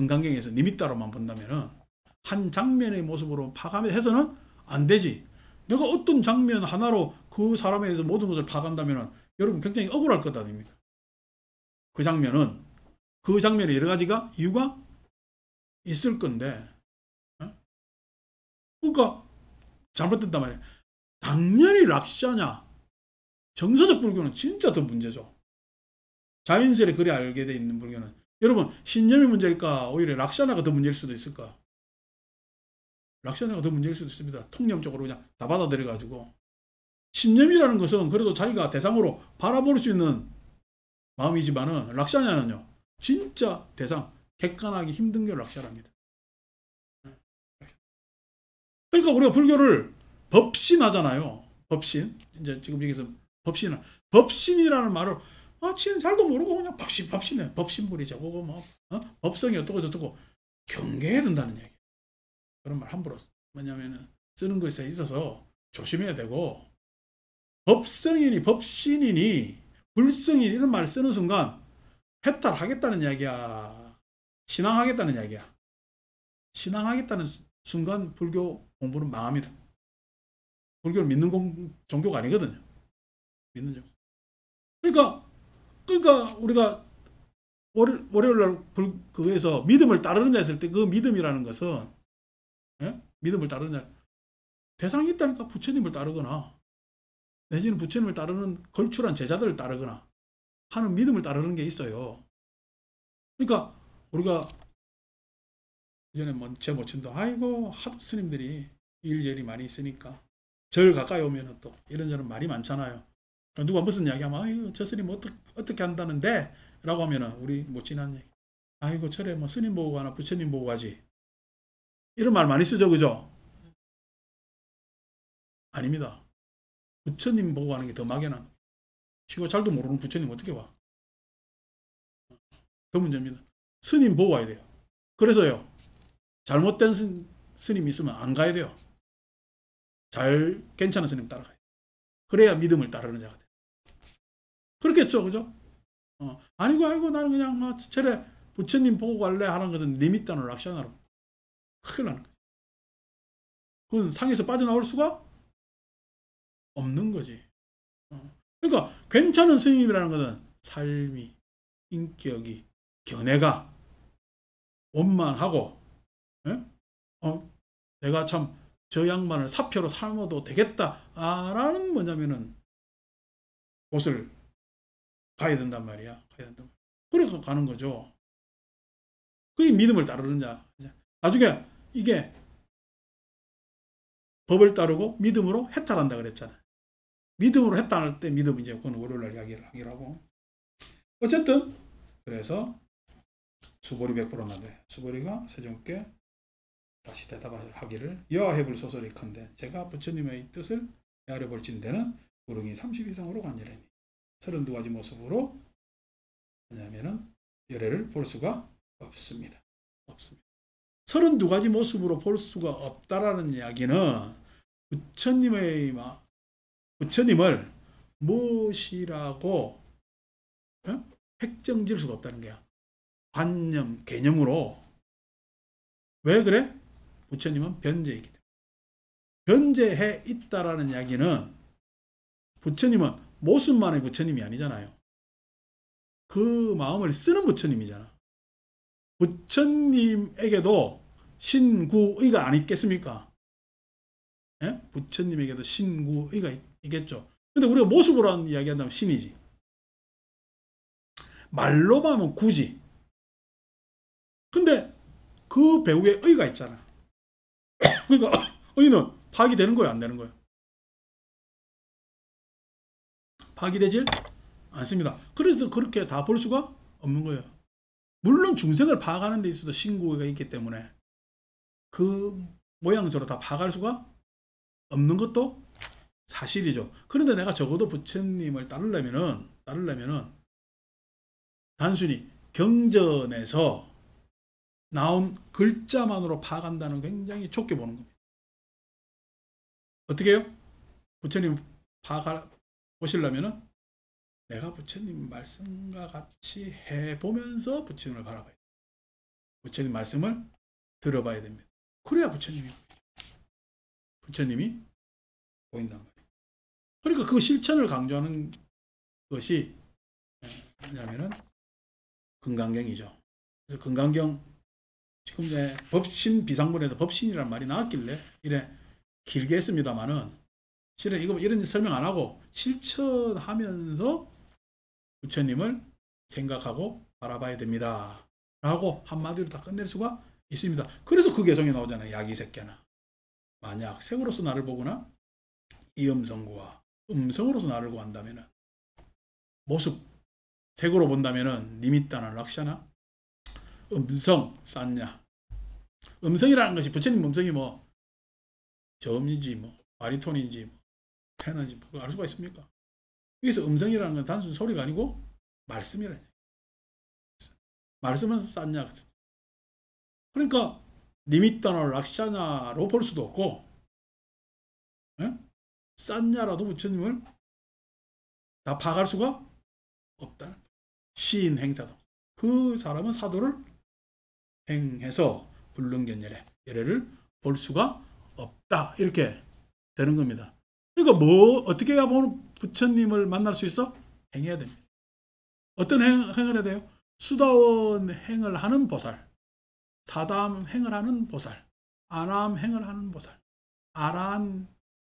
A: 은강경에서 니미따로만 본다면은 한 장면의 모습으로 파악해서는 안 되지. 내가 어떤 장면 하나로 그 사람에 대해서 모든 것을 파악한다면은 여러분 굉장히 억울할 것 아닙니까? 그 장면은 그 장면에 여러 가지가 이유가 있을 건데, 어? 그러니까 잘못됐단 말이에요. 당연히 락샤냐, 정서적 불교는 진짜 더 문제죠. 자연스레 그리 알게 돼 있는 불교는. 여러분, 신념이 문제일까 오히려 락샤나가 더 문제일 수도 있을까? 락샤나가 더 문제일 수도 있습니다. 통념적으로 그냥 다 받아들여 가지고. 신념이라는 것은 그래도 자기가 대상으로 바라볼 수 있는 마음이지만은 락샤냐는요, 진짜 대상 객관하기 힘든 게 락샤랍니다. 그러니까 우리가 불교를 법신하잖아요. 법신. 이제 지금 여기서 법신이라는 말을 잘도 모르고 그냥 법신해. 법신불이 저거고 뭐 법성이 어떻고 저떻고 경계해야 된다는 얘기. 그런 말 함부로 뭐냐면은 쓰는 것에 있어서 조심해야 되고, 법성이니 법신이니 불성이니 이런 말 쓰는 순간 해탈하겠다는 이야기야. 신앙하겠다는 이야기야. 신앙하겠다는 순간 불교 공부는 망합니다. 불교를 믿는 종교가 아니거든요. 믿는 종교. 그러니까 우리가 월요일날 그거에서 믿음을 따르느냐 했을 때 그 믿음이라는 것은, 예? 믿음을 따르느냐, 대상이 있다니까. 부처님을 따르거나 내지는 부처님을 따르는 걸출한 제자들을 따르거나 하는 믿음을 따르는 게 있어요. 그러니까 우리가 이전에 제 모친도 아이고 하도 스님들이 일절이 많이 있으니까 절 가까이 오면 또 이런저런 말이 많잖아요. 누가 무슨 이야기하면 아이고 저 스님 어떻게 한다는데 라고 하면은 우리 모친한 얘기, 아이고 절에 뭐 스님 보고 가나 부처님 보고 가지, 이런 말 많이 쓰죠. 그죠? 아닙니다. 부처님 보고 가는 게 더 막연한, 지가 잘도 모르는 부처님 어떻게 봐. 그 문제입니다. 스님 보고 와야 돼요. 그래서요, 잘못된 스님이 있으면 안 가야 돼요. 괜찮은 스님 따라가야 돼요. 그래야 믿음을 따르는 자가 돼요. 그렇겠죠. 그죠? 아이고 나는 그냥 뭐 절에 부처님 보고 갈래 하는 것은 리미따노 락샤나로 큰일 나는 거죠. 그건 상에서 빠져나올 수가 없는 거지. 그러니까 괜찮은 스님이라는 것은 삶이, 인격이, 견해가 원만하고, 예? 내가 참 저 양반을 사표로 삼아도 되겠다라는 뭐냐면은 곳을 가야 된단 말이야. 가야 된단 말이야. 그래서 가는 거죠. 그게 믿음을 따르는 자. 나중에 이게 법을 따르고 믿음으로 해탈한다 그랬잖아. 믿음으로 해탈할 때 믿음, 이제 그건 월요일날 이야기를 하기로 하고. 어쨌든 그래서 수보리 100%인데 수보리가 세종께 다시 대답하기를 여하해볼 소설이컨대 제가 부처님의 뜻을 헤아려 볼진대는 구릉이 30 이상으로 관절하니 32가지 모습으로 뭐냐면은 열애를 볼 수가 없습니다. 32가지 모습으로 볼 수가 없다라는 이야기는 부처님을 무엇이라고 획정 지을 수가 없다는 거야. 관념, 개념으로. 왜 그래? 부처님은 변제이기 때문에. 변제해 있다라는 이야기는 부처님은 모습만의 부처님이 아니잖아요. 그 마음을 쓰는 부처님이잖아. 부처님에게도 신구의가 안 있겠습니까? 예? 부처님에게도 신구의가 있겠죠. 근데 우리가 모습으로 하는 이야기 한다면 신이지. 말로만 하면 구지. 근데 그 배우에 의가 있잖아. 그러니까 의는 파악이 되는 거예요, 안 되는 거예요? 파악이 되질 않습니다. 그래서 그렇게 다 볼 수가 없는 거예요. 물론 중생을 파악하는 데 있어도 신구가 있기 때문에 그 모양새로 다 파악할 수가 없는 것도 사실이죠. 그런데 내가 적어도 부처님을 따르려면은 단순히 경전에서 나온 글자만으로 파악한다는 굉장히 좁게 보는 겁니다. 어떻게 해요? 부처님 보시려면은 내가 부처님 말씀과 같이 해보면서 부처님을 바라봐야 돼요. 부처님 말씀을 들어봐야 됩니다. 그래야 부처님이 보인단 말이에요. 그러니까 그 실천을 강조하는 것이 뭐냐면은 금강경이죠. 그래서 금강경 지금 이제 법신 비상문에서 법신이라는 말이 나왔길래 이래 길게 했습니다만은 실은 이거 이런 설명 안 하고 실천하면서 부처님을 생각하고 바라봐야 됩니다. 라고 한마디로 다 끝낼 수가 있습니다. 그래서 그 개성이 나오잖아요. 야기새끼나. 만약 색으로서 나를 보거나 이음성구와 음성으로서 나를 구한다면은 모습, 색으로 본다면은 니미따나 락샤나 음성, 쌌냐. 음성이라는 것이 부처님 음성이 뭐 저음인지 뭐 바리톤인지 뭐 테너인지 뭐 알 수가 있습니까? 여기서 음성이라는 건 단순 소리가 아니고 말씀이라는 얘기예요. 말씀은 쌌냐. 그러니까 니미따나 락샤나로 볼 수도 없고 쌌냐라도 부처님을 다 파악할 수가 없다는 거예요. 시인 행사도. 그 사람은 사도를 행해서 불능견열의 열애를 볼 수가 없다. 이렇게 되는 겁니다. 그러니까 뭐 어떻게 해야 부처님을 만날 수 있어? 행해야 됩니다. 어떤 행을 해야 돼요? 수다원 행을 하는 보살, 사담 행을 하는 보살, 아람 행을 하는 보살, 아란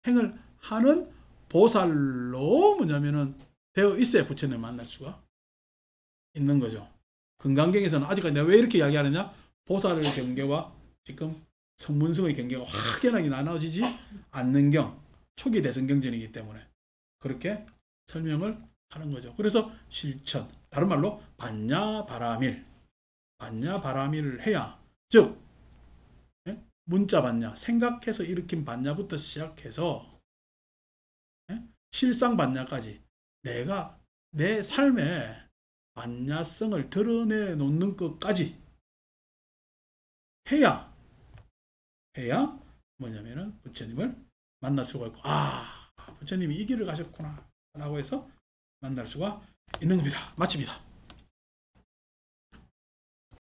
A: 행을 하는 보살로 뭐냐면은 되어 있어야 부처님을 만날 수가 있는 거죠. 금강경에서는 아직까지 내가 왜 이렇게 이야기하느냐? 보살의 경계와 지금 성문성의 경계가 확연하게 나눠지지 않는 경, 초기 대성경전이기 때문에 그렇게 설명을 하는 거죠. 그래서 실천, 다른 말로 반야바라밀, 반야바라밀을 해야, 즉 문자 반야, 생각해서 일으킨 반야부터 시작해서 실상 반야까지 내가 내 삶에 반야성을 드러내 놓는 것까지 해야 뭐냐면은 부처님을 만날 수가 있고, 부처님이 이 길을 가셨구나 라고 해서 만날 수가 있는 겁니다. 마칩니다.